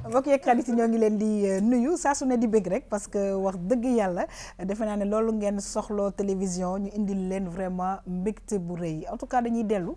mbokk yeeg xarit yi ñoo ngi leen di nuyu saa su ne di bëgg rek parce que wax dëgg yàlla defe naa ne loolu ngeen soxloo télévision ñu indil leen vraiment mbégte bu rëy en tout cas dañuy dellu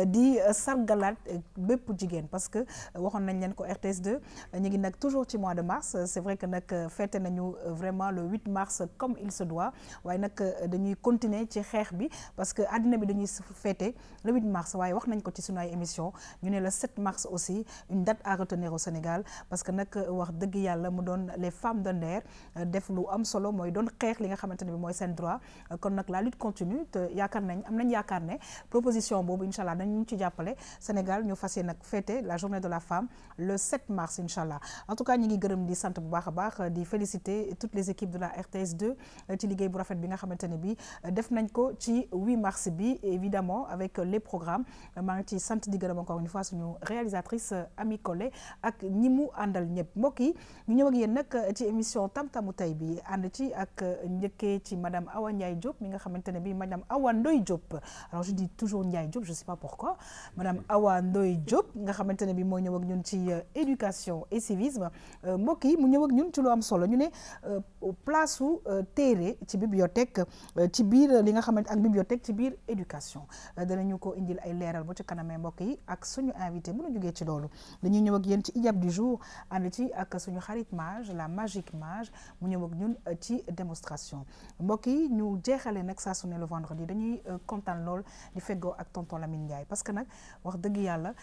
di sargalaat bépp jigéen parce que waxoon nañ leen ko RTS 2 ñu ngi nag toujours ci mois de mars c'est vrai que nag fêté nañu vraiment le 8 mars comme il se doit waaye nag dañuy continuer ci xeex bi parce que àddina bi dañuy fêté le 8 mars waaye wax nañ ko ci sunu ay émission ñu ne le 7 mars aussi une date à retenir au Sénégal parce que nag wax dëgg yàlla mu doon les femmes de Nder def lu am solo mooy doon xeex li nga xamante ne bi mooy seen droit kon nag la lutte continue te yaakaar nañ am nañ yaakaar ne proposition boobu incha allah dañu ci jàppale Sénégal ñu fas yéene nag fêter la journée de la femme le 7 mars incha allah en tout cas ñi ngi gërëm di sant bu baax a baax di féliciter toutes les équipes de la RTS 2 ci liggéey bu rafet bi nga xamante ne bi def nañ ko ci 8 mars bi évidemment avec les programmes maa ngi ci sant di gërëm encore une fois suñu réalisatrice Ami Collé ak ñi mu àndal ñëpp mbokk yi ñu ñëw ak yéen nag ci émission tam-tamu tey bi ànd ci ak njëkkee ci madame Awa Ndiaye Diop mi nga xamante ne bi madame Awa Ndoye Diop alors je dis toujours Ndiaye Diop je sais pas pourquoi madame Awa Ndoye Diop nga xamante ne bi moo ñëw ak ñun ci éducation et civisme mbokk yi mu ñëw ak ñun ci lu am solo ñu ne place su téere ci bibliothèque ci biir li nga xamante ak bibliothèque ci biir éducation danañu ko indil ay leeral ba ci kanamee mbokk yi ak suñu invité mën a jógee ci loolu dañuy ñëw ak yéen ci ijab du jour ànd ci ak suñu xarit mage la magique mage mu ñëw ak ñun ci démonstration mbokk yi ñu jeexale nag saa su ne le vendredi dañuy kontaan lool di feggoo ak tonton Lamine Ndiaye parce que nag wax dëgg yàlla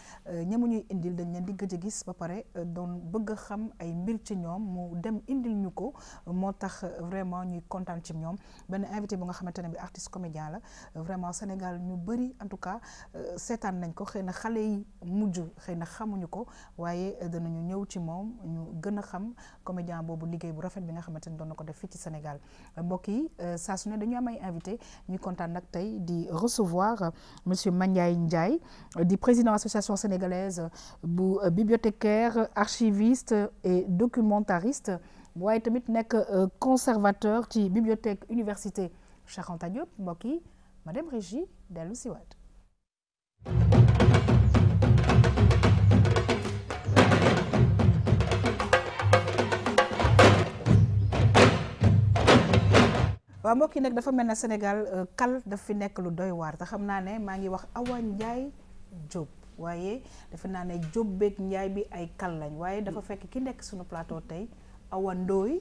ñamu ñuy indil dañ leen di gëj a gis ba pare doon bëgg a xam ay mbir ci ñoom mu dem indil ñu ko moo tax vraiment ñuy kontaan ci ñoom benn invité bu nga xamante ne bi artiste comédien la vraiment Sénégal ñu bëri en tout cas seetaan nañ ko xëy na xale yi mujj xëy na xamuñu ko waaye danañu ñëw ci moom ñu gën a xam comédien boobu liggéey bu rafet bi nga xamante ni doon na ko def fii ci Sénégal mbokk yi saa su ne dañu am ay invité ñuy kontaan nag tey di recevoir monsieur Mandiaye Ndiaye di président association sénégalaise bu bibliothécaire archiviste et documentariste waaye tamit nekk conservateur ci bibliothèque université Cheikh Anta Diop mbokk yi madame Régie dellu si waat waaw mbokk yi nag dafa mel ne Sénégal kal daf fi nekk lu doy waar te xam naa ne maa ngi wax Awa Ndiaye Diop waaye defe naa ne Diop beeg Ndiaye bi ay kal lañ waaye dafa fekk ki nekk suñu plateau tey Awa Ndoye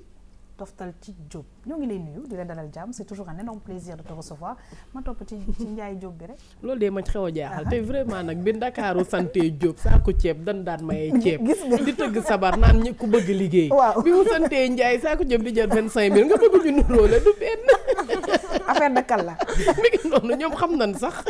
toftal ci Diop ñoo ngi lay nuyu di la dalal jàmm c'est toujours un énorme plaisir de te recevoir ma topp ci Ndiaye Diop bi rek. loolu de ma xew a jaaxal te vraiment nag bi Ndakaaru sante Diop saako ceeb daan maye ceeb. di tëgg sabar naan ñi ku bëgg liggéey. waaw bi mu santee Ndiaye saako ceeb di jël 25000 nga bëgg ñu nuroo la du benn. affaire de kal la. mi ngi noonu ñoom xam nañ sax.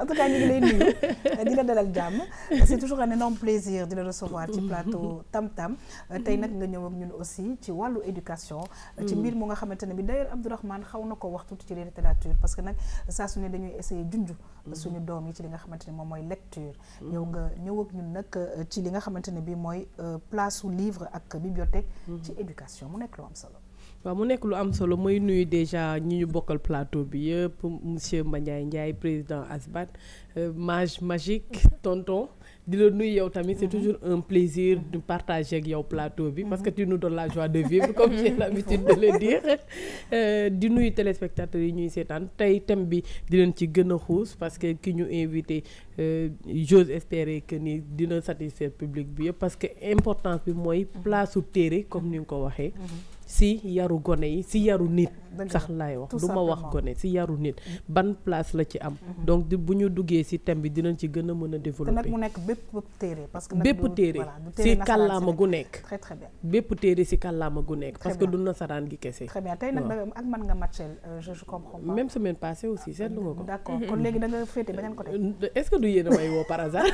en tout cas ñu ngi lay nuyu di la dalal jàmm c'est toujours un énorme plaisir di la recevoir ci plateau Tam Tam tey nag nga ñëw ak ñun aussi ci wàllu éducation ci mbir mu nga xamante ne bi d'ailleurs Abdourahmane xaw na ko wax tuuti ci littérature parce que nag saa su ne dañuy essayer junj suñu doom yi ci li nga xamante ne moom mooy lecture yow nga ñëw ak ñun nag ci li nga xamante ne bi mooy place su livre ak bibliothèque ci éducation mu nekk lu am solo. waaw mu nekk lu am solo mooy nuyu déjà ñi ñu bokkal plateau bi yëpp monsieur Mandiaye Ndiaye président ASBAT mage magique tonton di la nuyu yow tamit c'est toujours un plaisir de partager ak yow plateau bi parce que tu nous donnes la joie de vivre comme j'ai l'habitude de le dire di nuyu téléspectateurs yi ñuy seetaan tey thème bi di leen ci gën a xuus parce que ki ñu invité j'ose espérer que ni dina satisfaire public bi yëpp parce que importance bi mooy place su téere comme ni nga ko waxee si yaru gone yi si yaru nit sax laay wax du ma wax gone si yaru nit ban place la ci am donc bu ñu duggee si thème bi dinañ ci gën a mën a développer te nag mu nekk bépp téere parce que bépp téere si kàllaama gu nekk très très bien bépp téere si kàllaama gu nekk parce que du nasaraan gi kese très bien tey nag ak man nga matchel je comprends pas même semaine passée aussi seetlu nga ko d'accord kon léegi da nga féete beneen côté est-ce que du yéen a may woo par hasard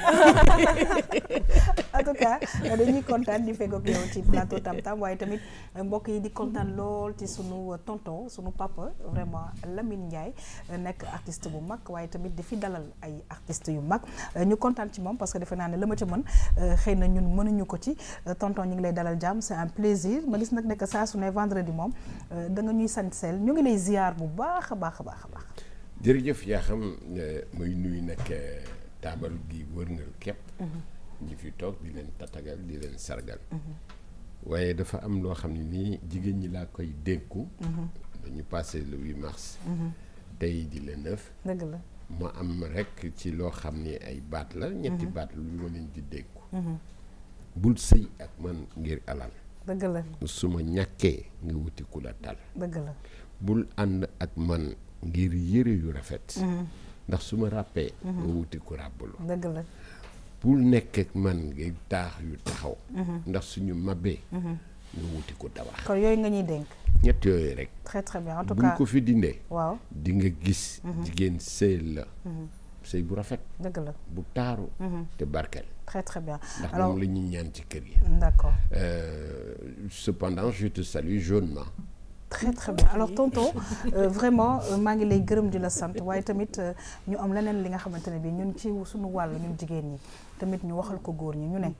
en tout cas dañuy kontaan di fekk ak yow ci plateau Tam Tam waaye tamit mbokk yi di kontaan lool ci sunu tonton sunu papa vraiment Lamine Ndiaye nekk artiste bu mag waaye tamit di fi dalal ay artistes yu mag ñu kontaan ci moom parce que defe naa ne la ma ci mën xëy na ñun mënuñu ko ci tonton ñu ngi lay dalal jàmm c'est un plaisir ma gis nag nekk saa su ne vendredi moom da nga ñuy sant seel ñu ngi lay ziar bu baax a baax a baax a baax. jërëjëf yaa xam may nuyu nag taabal gi wërngal képp ñi fi toog di leen tatagal di leen sargal waaye dafa am loo xam ne nii jigéen ñi laa koy dénku dañu passé le 8 mars tey di le 9 dëgg la ma am rek ci loo xam ni ay baat la ñetti baat lu ma leen di dénku bul sëy ak man ngir alal dëgg la su ma ñàkkee nga wuti ku la tal dëgg la bul ànd ak man ngir yëre yu rafet ndax su ma ràppee nga wuti ku ràbbalu dëgg la bul nekk ak man ngir taax yu taxaw ndax suñu mabbee nga wuti ko tabax kon yooyu nga ñuy dénk ñett yooyu rek très très bien en tout buñ cas ko fi dindee waaw di nga gis jigéen sëy la sëy bu rafet dëgg la bu taaru te barkel très très bien ndax alors moom la ñuy ñaan ci kër yi d'accord cependant je te salue jaunement très très bien alors tonton vraiment maa ngi lay gërëm di la sant waaye tamit ñu am leneen li nga xamante ne bi ñun ci suñu wàll ñun jigéen ñi tamit ñu waxal ko góor ñi ñu ne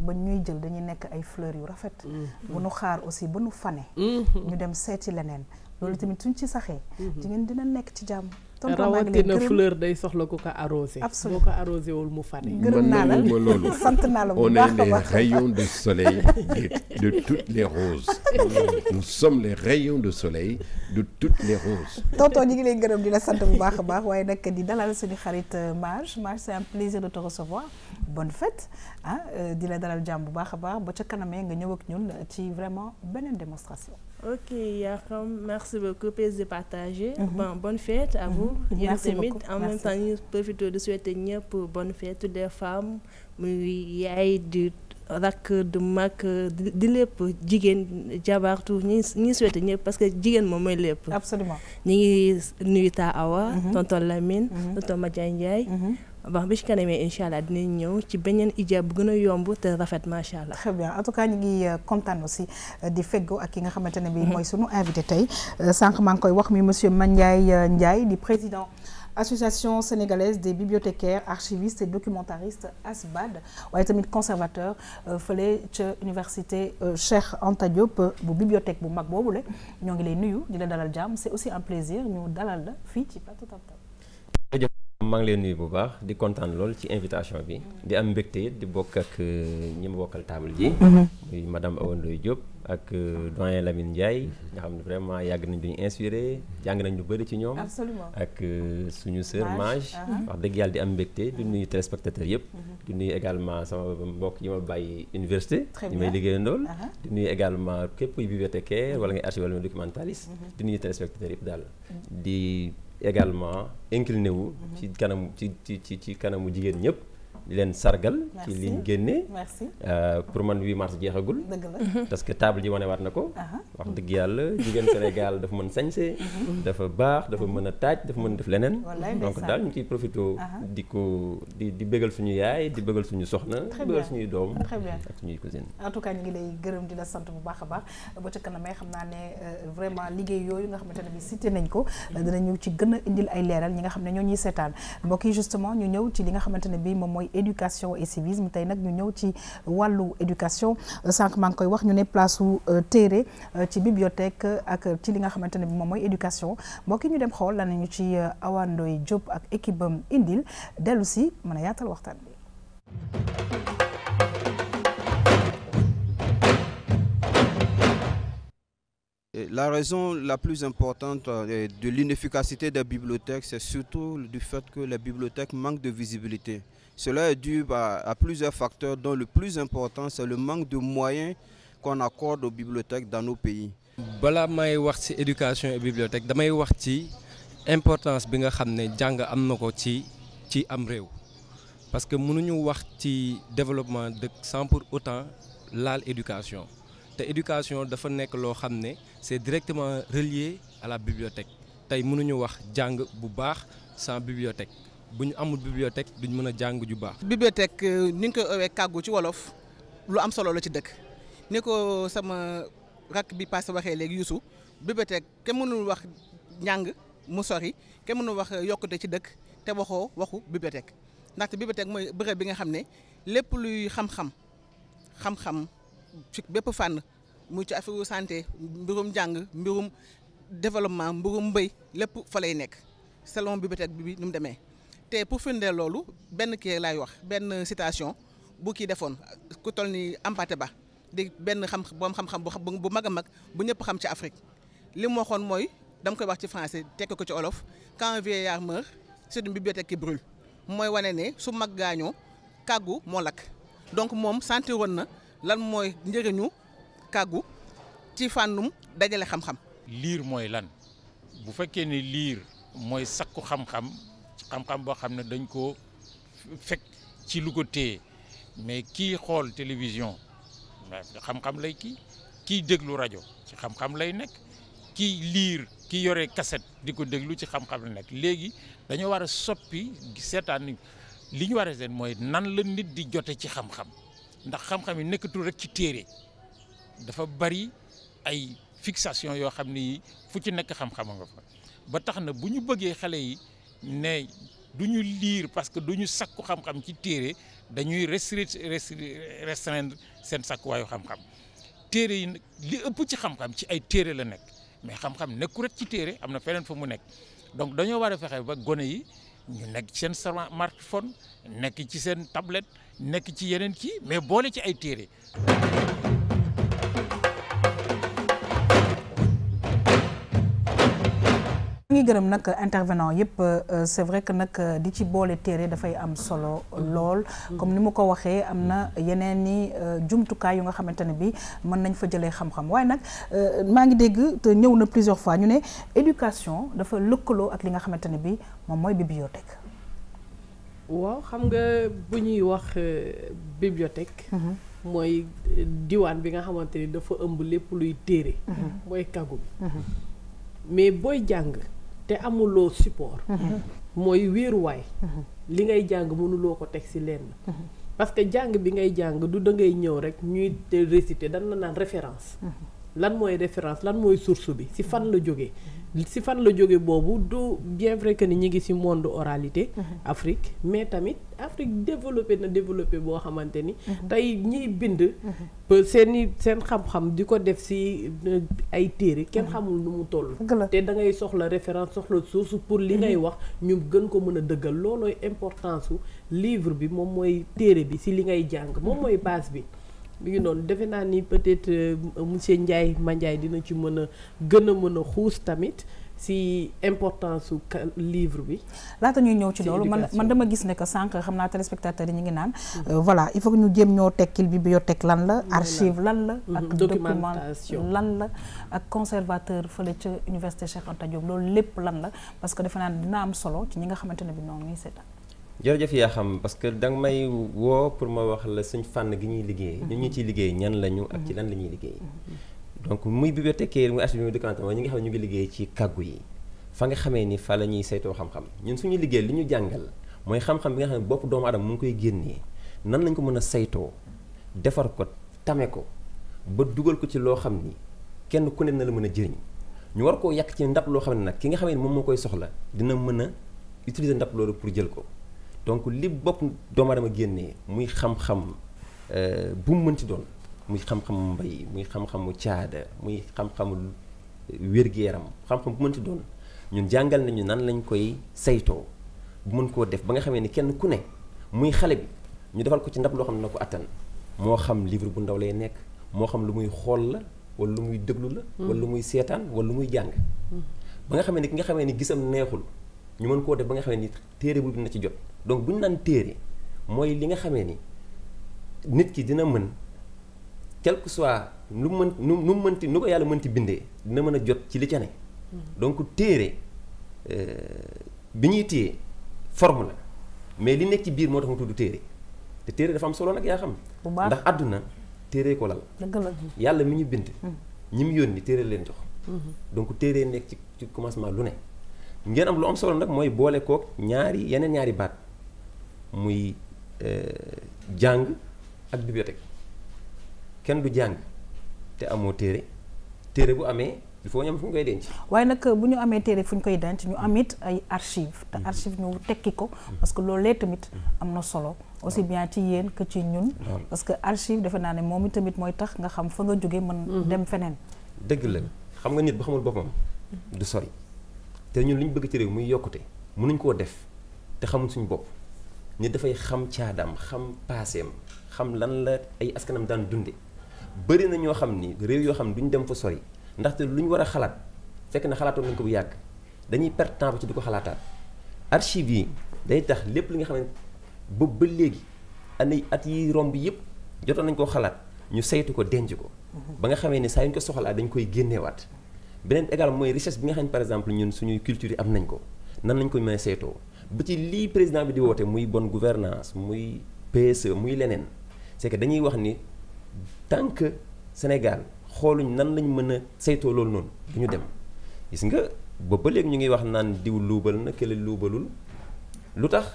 ba ñuy jël dañuy nekk ay fleurs yu rafet bu nu xaar aussi ba nu fane ñu dem seeti leneen loolu tamit suñ ci saxee jigéen dina nekk ci jàmm tonton maa ngi lay rawatina gërëm fleur day soxla ko arrosé absolument boo ko arrosé wul mu fane gërëm naa la loolu sant naa la bu on baax est a les baax rayons de soleil de toutes les roses nous sommes les rayons de soleil de toutes les roses tonton ñi ngi lay gërëm di la sant bu baax a baax waaye nag di dalal suñu xarit Mage c'est un plaisir de te recevoir bonne fête ah di la dalal jàmm bu baax a baax ba ca kanamee nga ñëw ak ñun ci vraiment beneen démonstration. Ok Yakham, merci beaucoup, plaisir partagé. Bon, bonne fête à vous. Merci beaucoup. En même temps, nous profitons de souhaiter pour bonne fête toutes les femmes, muy yaay di rakk du mag di lépp jigéen jabar tout ñi souhaiter ñëpp parce que jigéen moom mooy lépp. Absolument. ñi ngi nuyu Ta Awa, tonton Lamine, tonton Madiaye Ndiaye. bon bi ci kanamee incha allah dinañ ñëw ci beneen ijab bu gën a yomb te rafet macha allah. très bien en tout cas ñu ngi kontaan aussi di feggoo ak ki nga xamante ne bi mooy sunu invité tey sànq maa ngi koy wax mi monsieur Mandiaye Ndiaye di président association sénégalaise des bibliothécaires archivistes et documentaristes ASBAD waaye tamit conservateur fële ca université Cheikh Anta Diop bu bibliothèque bu mag boobule ñoo ngi lay nuyu di la dalal jàmm c'est aussi un plaisir ñu dalal la fii ci plateau Tam Tam. maa ngi leen nuyu bu baax di kontaan lool ci invitation bi di am mbégte di bokk ak ñi ma bokkal table ji muy madame Awa Ndoye Diop ak doyen Lamine Ndiaye nga xam ne vraiment yàgg nañ duñu inspiré jàng nañ lu bëri ci ñoom absolument ak suñu sœur Mage wax dëgg yàlla di am mbégte di nuyu téléspectateurs yëpp di nuyu également sama mbokk yi ma bàyyi université yi may liggéeyandool di nuyu également képp kuy bibliothécaire wala ngay archive wala documentaliste di nuyu téléspectateurs yëpp daal di également incliné wu ci kanam ci kanamu jigéen ñëpp di leen sargal ci liñ génnee pour man 8 mars jeexagul dëgg la parce que table ji wane waat na ko wax dëgg yàlla jigéen Sénégal dafa mën sañse dafa baax dafa mën a taaj dafa mën def leneen donc daal ñu ciy profité di ko di bégal suñu yaay di bégal suñu soxna di bégal suñuy doom ak suñuy cousine en tout cas ñu ngi lay gërëm di la sant bu baax a baax ba ca kanamee xam naa ne vraiment liggéey yooyu nga xamante ne bi cité nañ ko dinañu ci gën a indil ay leeral ñi nga xam ne ñoo ñuy seetaan mbokk yi justement ñu ñëw ci li nga xamante ne bi moom mooy éducation et civisme tey nag ñu ñëw ci wàllu éducation sànq maa ngi koy wax ñu ne place su téere ci bibliothèque ak ci li nga xamante ne bi moom mooy éducation mbokk yi ñu dem xool lan nañu ci Awa Ndoye Diop ak équipe bam indil dellu si mën a yaatal waxtaan bi. La raison la plus importante de l'inefficacité des bibliothèques, c'est surtout du fait que les bibliothèques manquent de visibilité. Cela est dû à plusieurs facteurs, dont le plus important, c'est le manque de moyens qu'on accorde aux bibliothèques dans nos pays. Bala may wax ci éducation et bibliothèque damay wax ci importance bi nga xam ne jàng am na ko ci am réew parce que mënuñu wax ci développement dëkk sans pour autant laal éducation te éducation dafa nekk loo xam ne c'est directement relié à la bibliothèque tey mënuñu wax jàng bu baax sans bibliothèque bu ñu amul bibliothèque duñ mën a jàng ju baax. bibliothèque ni ñu koy owee kàggu ci wolof lu am solo la ci dëkk ni ko sama rakk bi passé waxee léegi Youssou bibliothèque kenn mënul wax njàng mu sori kenn mënul wax yokkute ci dëkk te waxu bibliothèque ndaxte bibliothèque mooy bërëb bi nga xam ne lépp luy xam-xam ci bépp fànn muy ci affaire santé mbirum jàng mbirum développement mbirum mbéy lépp fa lay nekk selon bibliothèque bi ni mu demee te pour firndeel loolu benn kii laay wax benn citation bu kii defoon ku toll ni Hampâté Bâ di benn boom xam-xam bu mag a mag bu ñëpp xam ci Afrique li mu waxoon mooy dama koy wax ci français tekk ko ci olof quand un vieillard meurt c'est une bibliothèque qui brûle mooy wane ne su mag gaañoo kàggu moo lakk donc moom sentir woon na lan mooy njëriñu kàggu ci fànnum dajale xam-xam. liir mooy lan bu fekkee ne liir mooy sakku xam-xam boo xam ne dañ ko fekk ci lu ko téye mais kii xool télévision xam-xam lay kii déglu rajo ci xam-xam lay nekk kii liir ki yore cassette di ko déglu ci xam-xam la nekk léegi dañoo war a soppi seetaan ni li ñu war a seet mooy nan la nit di jote ci xam-xam ndax xam-xam yi nekkatul rek ci téere dafa bari ay fixation yoo xam ni fu ci nekk xam-xam nga fa ba tax na bu ñu bëggee xale yi ne du ñu lire parce que du ñu sakku xam-xam ci téere dañuy restreindre seen sakkuwaayu xam-xam téere yi li ëpp ci xam-xam ci ay téere la nekk mais xam-xam nekku rek ci téere am na feneen fa mu nekk donc dañoo war a fexe ba gone yi ñu nekk ci seen smartphone nekk ci seen tablette nekk ci yeneen kii mais boole ci ay téere. ngi gërëm nag intervenant yëpp c'est vrai que nag di ci boole téere dafay am solo lool comme ni ma ko waxee am na yeneen ni jumtukaay yu nga xamante ne bi mën nañ fa jëlee xam-xam waaye nag maa ngi dégg te ñëw na plusieurs fois ñu ne éducation dafa lëkkaloo ak li nga xamante ne bi moom mooy bibliothèque. waaw xam nga bu ñuy wax bibliothèque mooy diwaan bi nga xamante ni dafa ëmb lépp luy téere mooy kàggu bi mais booy jàng te amuloo support mooy wéeruwaay li ngay jàng mënuloo ko teg ci lenn parce que jàng bi ngay jàng du da ngay ñëw rek ñuy te réciter dañ la naan référence lan mooy référence lan mooy source bi ci fan la jógee ci fan la jóge boobu du bien vrai que ni ñu ngi ci monde oralité Afrique mais tamit Afrique développé boo xamante ni tey ñiy bind seen xam-xam di ko def ci ay téere kenn xamul nu mu toll te da ngay soxla référence soxla source pour li ngay wax ñu gën ko mën a dëggal loolooy importance su livre bi moom mooy téere bi ci li ngay jàng moom mooy base bi mi ngi noonu defe naa ni peut-être monsieur Ndiaye Mandiaye dina ci mën a gën a mën a xuus tamit ci importance su livre bi. laata ñuy ñëw ci loolu man dama gis ne que sànq xam naa téléspectateurs yi ñu ngi naan voilà il faut que ñu jéem ñoo tekkil bibliothèque lan la archive lan la ak documentation lan la ak conservateur fële ca université Cheikh Anta Diop loolu lépp lan la parce que defe naa dina am solo ci ñi nga xamante ne bi noonu ñuy seetaan. jërëjëf yaa xam parce que danga may woo pour ma wax la suñ fànn gi ñuy liggéey ñun ñu ciy liggéey ñan lañu ak ci lan la ñuy liggéey donc muy bibliothécaire muy archive muy documentation mooy ñi nga xam ne ñu ngi liggéey ci kàggu yi fa nga xamee ni fa la ñuy saytoo xam-xam ñun suñu liggéey li ñu jàngal mooy xam-xam bi nga xam ne bopp doomu aadama mu ngi koy génnee nan lañ ko mën a saytoo defar ko tame ko ba dugal ko ci loo xam ni kenn ku ne na la mën a jëriñ ñu war koo yàq ci ndab loo xam ne nag ki nga xamee ni moom moo koy soxla dina mën a utiliser ndab loolu pour jël ko donc li bopp doomu aadama génnee muy xam-xam bu mu mënti doon muy xam-xamu mbay muy xam-xamu caada muy xam-xamu wér-gu-yaram xam-xam bu mënti doon ñun jàngal nañu nan lañ koy saytoo bu mën koo def ba nga xamee ni kenn ku ne muy xale bi ñu defal ko ci ndab loo xam ne na ko attan moo xam livre bu ndaw lay nekk moo xam lu muy xool la wala lu muy déglu la wala lu muy seetaan wala lu muy jàng ba nga xamee ni ki nga xamee ni gisam neexul ñu mën koo def ba nga xamee ni téere bu dina ci jot donc bu ñu naan téere mooy li nga xamee ni nit ki dina mën quel que soit nu mënti nu ko yàlla mënti bindee dina mën a jot ci li ca ne donc téere bi ñuy téye forme la mais li nekk ci biir moo tax mu tudd téere te téere dafa am solo nag yaa xam ndax àdduna téere ko lal yàlla mi ñu bind ñi mu yónni téere leen jox donc téere nekk ci commencement lu ne ngeen am lu am solo nag mooy boole kook yeneen ñaari baat muy jàng ak bibliothèque kenn du jàng te amoo téere bu amee il faut ñu am fu ñu koy denc. waaye nag bu ñu amee téere fu ñu koy denc ñu am it ay archive te archive ñu tekki ko parce que loolu lee tamit am na solo aussi bien ci yéen que ci ñun parce que archive defe naa ne moom it tamit mooy tax nga xam fa nga jóge mën dem feneen. dëgg la xam nga nit bu xamul boppam du sori te ñun li ñu bëgg ci réew muy yokkute mënuñ koo def te xamuñ suñu bopp nit dafay xam caadam xam paaseem xam lan la ay askanam daan dunde bëri na ñoo xam ni réew yoo xam ne duñ dem fa sori ndaxte lu ñu war a xalaat fekk na xalaatoon nañ ko bu yàgg dañuy perte temps ba ci di ko xalaataat archive yi day tax lépp li nga xam ne boobu ba léegi at yi romb yëpp jotoon nañ koo xalaat ñu saytu ko denc ko ba nga xamee ni saa yu ñu ko soxlaa dañ koy génneewaat beneen également mooy richesse bi nga xam ne par exemple ñun suñuy culture yi am nañ ko nan lañ koy mën a saytoo ba ci lii président bi di woote muy bonne gouvernance muy PSE muy leneen c'est que dañuy wax ni tant que Sénégal xooluñ nan lañ mën a saytoo loolu noonu du ñu dem gis nga boobu ba léegi ñu ngi wax naan diw luubal na kële luubalul lu tax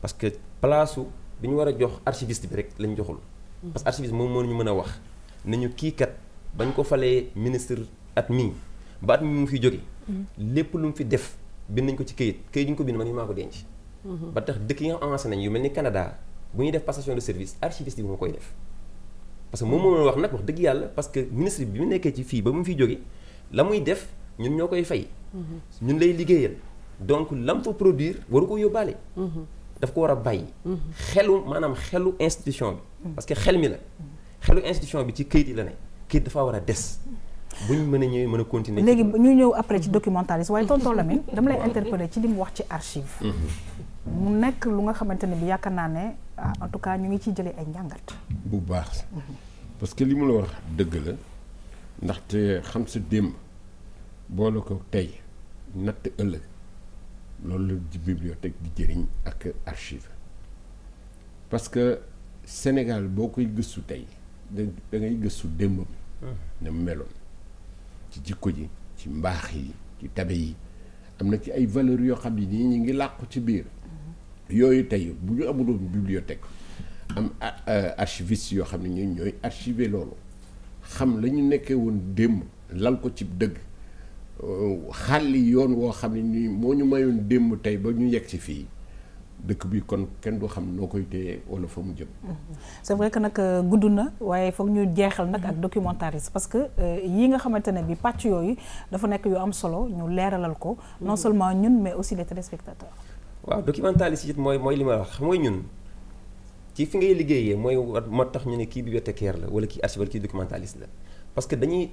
parce que place bi ñu war a jox archiviste bi rek lañ joxul parce que archiviste moom moo ñu mën a wax nañu kii kat bañ ko falee ministre at mii ba at mi mu fi jóge lépp lu mu fi def bind nañ ko ci këyit ñu ko bind man maa ko denc ba tax dëkk yi nga avancé nañ yu mel ni Canada bu ñuy def passation de service archiviste bi moo koy def parce que moom moo wax nag wax dëgg yàlla parce que ministre bi mu nekkee ci fii ba mu fiy jóge la muy def ñun ñoo koy fay ñun lay liggéeyal donc lam fa produire waru ko yóbbaale daf ko war a bàyyi maanaam xelu institution bi parce que xel mi la xelu institution bi ci këyit yi la ne këyit dafa war a des buñ mën a ñëwee mën a continuer léegi ñu ñëw après ci documentaliste waaye tonton Lamine dama lay interpeller ci li mu wax ci archive mu nekk lu nga xamante ne bi yaakaar naa ne en tout cas ñu ngi ciy jëlee ay njàngat bu baax parce que li mu la wax dëgg la ndaxte xam sa démb boole ko tey natt ëllëg loolu la ci bibliothèque di jëriñ ak archive parce que Sénégal boo koy gëstu tey da ngay gëstu démbam na meloon ci jikko ji ci mbaax yi ci tabe yi am na ci ay valeurs yoo xam ne nii ñu ngi làqu ci biir yooyu tey bu ñu amuloon bibliothèque am archiviste yoo xam ne ñun ñooy archiver loolu xam la ñu nekkee woon démb lal ko ci dëgg xàlli yoon woo xam ne nii moo ñu mayoon démb tey ba ñu yegg ci fii dëkk bi kon kenn du xam noo koy téye wala fa mu jëm. c'est vrai que nag gudd na waaye foog ñu jeexal nag ak documentariste parce que yi nga xamante ne bi pàcc yooyu dafa nekk yu am solo ñu leeralal ko non seulement ñun mais aussi les téléspectateurs. waaw documentaliste it mooy li ma wax xam nga ñun ci fi ngay liggéeyee mooy moo tax ñu ne kii bibliothécaire la wala kii archiviste wala kii documentaliste la parce que dañuy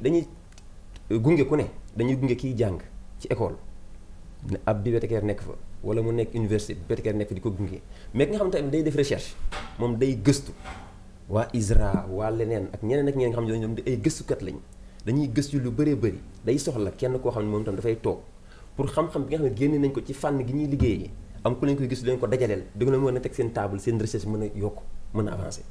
gunge ku ne dañuy gunge kiy jàng ci école ab bibliothécaire nekk fa wala mu nekk université bibliothécaire nekk fa di ko gunge mais ki nga xam ne day def recherche moom day gëstu waa ISRA waa leneen ak ñeneen ak ñeneen nga xam ne ñoom ay gëstukat lañ dañuy gëstu lu bëree bëri day soxla kenn koo xam ne moom tam dafay toog pour xam-xam bi nga xam ne génne nañ ko ci fànn gi ñuy liggéeyee am ku leen koy gis leen ko dajaleel dëgg la mën a teg seen table seen recherche mën a yokk mën a avancer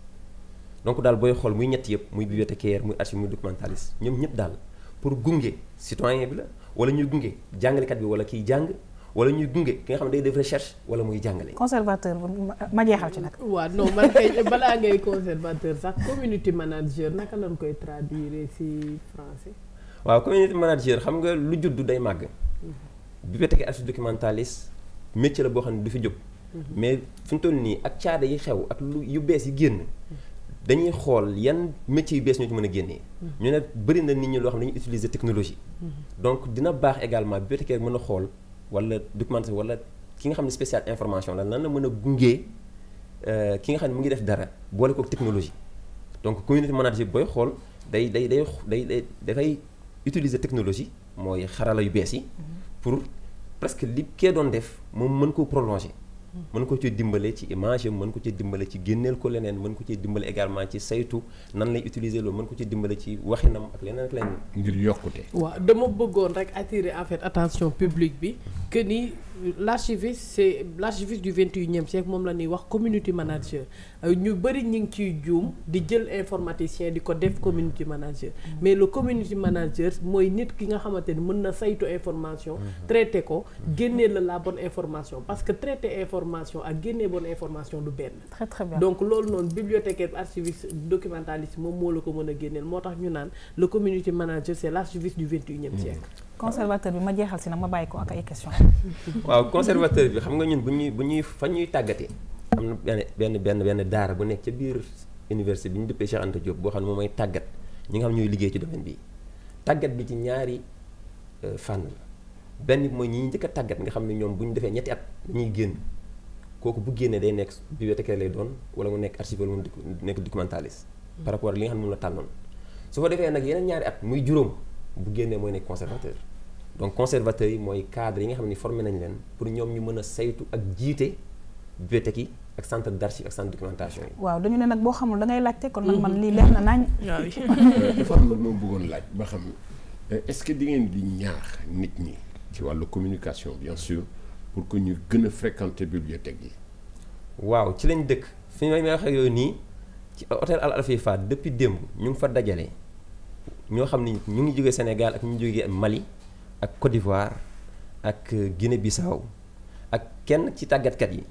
donc daal booy xool muy ñett yëpp muy bibliothécaire muy archiviste muy documentaliste ñoom ñëpp daal pour gunge citoyen bi la wala ñuy gunge jàngalekat bi wala kiy jàng wala ñuy gunge ki nga xam ne day def recherche wala muy jàngale. conservateur ma jeexal ci nag. waaw non man kay balaa ngay conservateur sax community manager naka lañ koy traduire ci français. waaw community manager xam nga lu juddu day màgg. bibliothécaire archiviste documentaliste métier la boo xam ne du fi jóg. mais fi mu toll nii ak caada yi xew ak lu yu bees yi génn. dañuy xool yan métiers yu bees ñoo ci mën a génnee. ñu ne bëri na nit ñi loo xam ne dañuy utiliser technologie. donc dina baax également bibliothécaire mën a xool wala documentaire wala ki nga xam ne spécial information la nan la mën a gungee ki nga xam ne mu ngi def dara boole kook technologie. donc community manager booy xool dafay utiliser technologie mooy xarala yu bees yi. pour presque li kee doon def moom mën koo prolonger. mën ko ci dimbale ci image mën ko ci dimbale ci génneel ko leneen mën ko ci dimbale également ci saytu nan lay utiliser loolu mën ko ci dimbale ci waxinam ak leneen ak leneen. ngir yokkute. waaw dama bëggoon rek attirer en fait attention publique bi que ni l'archiviste c'est l'archiviste du 21e siècle moom la ñuy wax community manager ñu bëri ñu ngi ciy juum di jël informaticien di ko def community manager mais le community manager mooy nit ki nga xamante ni mën na saytu information traiter ko génnee la bonne information parce que traiter information ak génnee bonne information du benn. très très bien donc loolu noonu bibliothécaire archiviste documentaliste moom moo la ko mën a génneel moo tax ñu naan le community manager c'est l'archiviste du 21e siècle. conservateur bi ma jeexal si nag ma bàyyi ko ak ay questions. waaw conservateur bi xam nga ñun bu ñuy fa ñuy tàggatee am na benn daara bu nekk ca biir université bi ñu dëppee Cheikh Anta Diop boo xam ne moom mooy tàggat ñi nga xam ñooy liggéey ci domaine bi tàggat bi ci ñaari fànn la benn bi mooy ñi njëkk a tàggat nga xam ne ñoom bu ñu defee ñetti at dañuy génn kooku bu génnee day nekk bibliothécaire lay doon wala mu nekk archiviste wala mu nekk documentaliste par rapport ak li nga xam ne moom la tànnoon su ko defee nag yeneen ñaari at muy juróom bu génnee mooy nekk conservateur donc conservateur yi mooy cadre yi nga xam ne formé nañ leen pour ñoom ñu mën a saytu ak jiite bibliothèque yi ak centre d'archive ak centre de documentation yi. waaw dañu ne nag boo xamul da ngay laajte kon nag man lii leer na nañ. dafa am lu ma bëggoon laaj ba xam est-ce que di ngeen di ñaax nit ñi ci wàllu communication bien sûr pour que ñu gën a fréquenter bibliothèque yi. waaw ci lañ dëkk fi may wax ak yooyu nii ci hôtel Al Alfifa depuis démb ñu ngi fa dajale ñoo xam ni ñu ngi jógee Sénégal ak ñu jógee Mali ak Côte d'Ivoire ak Guinée-Bissau ak kenn ci tàggatkat yi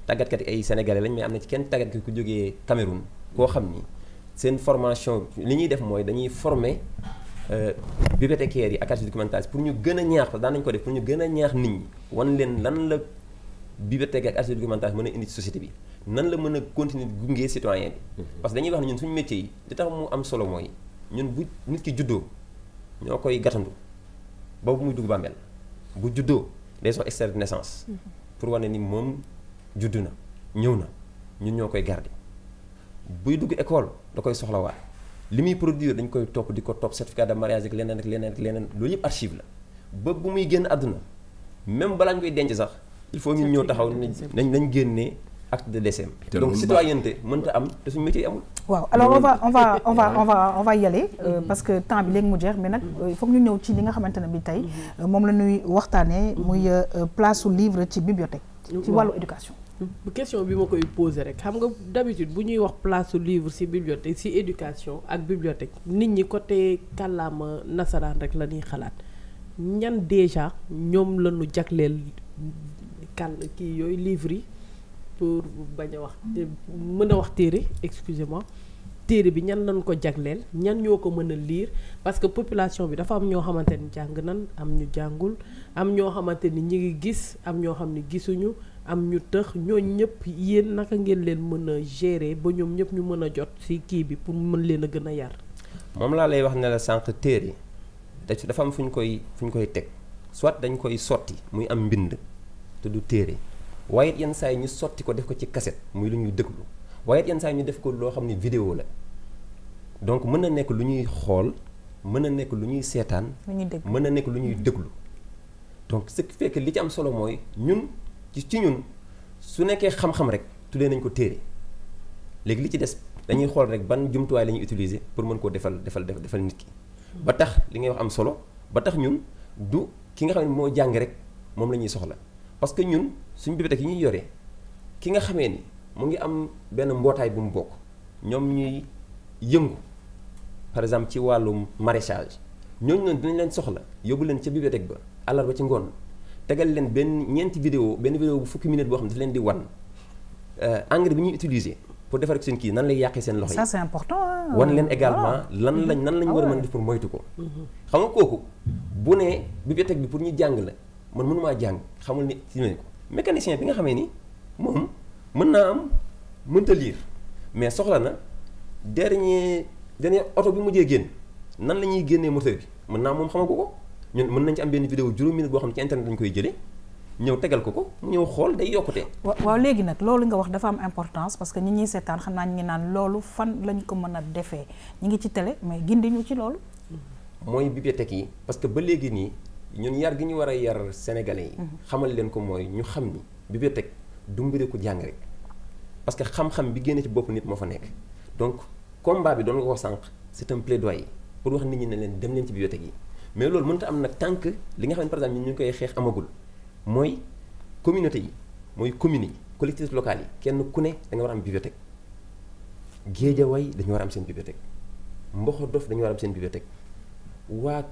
ay sénégalais lañ mais am na ci kenn tàggatkat ku jógee Cameroun koo xam ni seen formation li ñuy def mooy dañuy former bibliothécaires yi ak archivistes documentaires pour ñu gën a ñaax daan nañu ko def pour ñu gën a ñaax nit ñi wan leen lan la bibliothèque ak archivistes documentaires mën a indi ci société bi nan la mën a continuer gunge citoyen bi parce que dañuy wax ne ñun suñu métier yi li tax mu am solo mooy ñun bu nit ki juddoo ñoo koy gàttandu ba bu muy dugg bàmmeel bu juddoo day sox extrait de naissance pour wane ni moom juddu na ñëw na ñun ñoo koy garder buy dugg école da koy soxlawaat li muy produire dañ koy topp di ko topp certificat de mariage ak leneen ak leneen ak leneen loolu yëpp archive la ba bu muy génn àdduna même balaa ñu koy denc sax il faut ñun ñëw taxaw nañ génnee acte de décès donc citoyenneté mënta am te suñu métier amul. waaw alors on va y aller parce que temps bi léegi mu jeex mais nag il faut ñu ñëw ci li nga xamante ne bi tey moom la ñuy waxtaanee muy place su livre ci bibliothèque. ci wàllu éducation. question bi ma koy poser rek xam nga d'habitude bu ñuy wax place su livre ci bibliothèque ci éducation ak bibliothèque nit ñi côté kàllaama nasaraan rek la ñuy xalaat ñan déjà ñoom la ñu jagleel kii yooyu livre yi. pour bañ a wax mën a wax téere excusez-moi téere bi ñan lañ ko jagleel ñan ñoo ko mën a lire parce que population bi dafa am ñoo xamante ni jàng nan am ñu jàngul am ñoo xamante ni ñi ngi gis am ñoo xam ne gisuñu am ñu tëx ñooñu ñëpp yéen naka ngeen leen mën a gérer ba ñoom ñëpp ñu mën a jot ci kii bi pour mën leen a gën a yar. moom laa lay wax ne la sànq téere dafa am fu ñu koy teg soit dañ koy sotti muy am mbind te du téere. waaye yenn saa yi ñu sotti ko def ko ci cassette muy lu ñuy déglu waaye yenn saa yi ñu def ko loo xam ne vidéo la donc mën na nekk lu ñuy xool mën na nekk lu ñuy seetaan mën na nekk lu ñuy déglu donc ce qui fait que li ci am solo mooy ñun ci ñun su nekkee xam-xam rek tuddee nañ ko téere léegi li ci des dañuy xool rek ban jumtuwaay la ñuy utiliser pour mën koo defal nit ki ba tax li ngay wax am solo ba tax ñun du ki nga xam ne moo jàng rek moom la ñuy soxla parce que ñun suñu bibliothèque yi ñuy yore ki nga xamee ni mu ngi am benn mbootaay bu mu bokk ñoom ñuy yëngu par exemple ci wàllu maraîchage ñooñu noonu dinañ leen soxla yóbbu leen ca bibliothèque ba àllarba ci ngoon tegal leen benn vidéo bu fukki minute boo xam ne daf leen di wan engrais bi ñuy utiliser pour defar ak seen kii nan lay yàqee seen loxo yi. ça c'est important. wan leen également nan lañ war a mën a def pour moytu ko. xam nga kooku bu nee bibliothèque bi pour ñu jàng la. man mënumaa jàng xamul ni ci nañ ko mécanicien bi nga xamee ni moom mën naa am mënta lire mais soxla na dernier oto bi mujjee génn nan la ñuy génnee moteur bi mën naa moom xamagu ko ñun mën nañ ci am benn vidéo juróomi minute boo xam ne ci internet dañu koy jëlee ñëw tegal ko mu ñëw xool day yokkute. waaw léegi nag loolu nga wax dafa am importance parce que ñi ñuy seetaan xam naa ñu ngi naan loolu fan lañ ko mën a defee ñu ngi ci télé mais gindi ñu ci loolu. mooy bibliothèque yi parce que ba léegi nii. ñun yar gi ñu war a yar sénégalais yi xamal leen ko mooy ñu xam ni bibliothèque du mbiri ku jàng rek parce que xam-xam bi génne ci bopp nit moo fa nekk donc combat bi doon nga ko sànq c'est un plaidoyer pour wax nit ñi ne leen dem leen ci bibliothèque yi mais loolu mënta am nag tant que li nga xam ne par exemple ñun ñu ngi koy xeex amagul mooy communauté yi mooy communes yi collectivités locales yi kenn ku ne da nga war a am bibliothèque Guédiawaye dañu war a am seen bibliothèque Mboxo Dof dañu war a am seen bibliothèque waa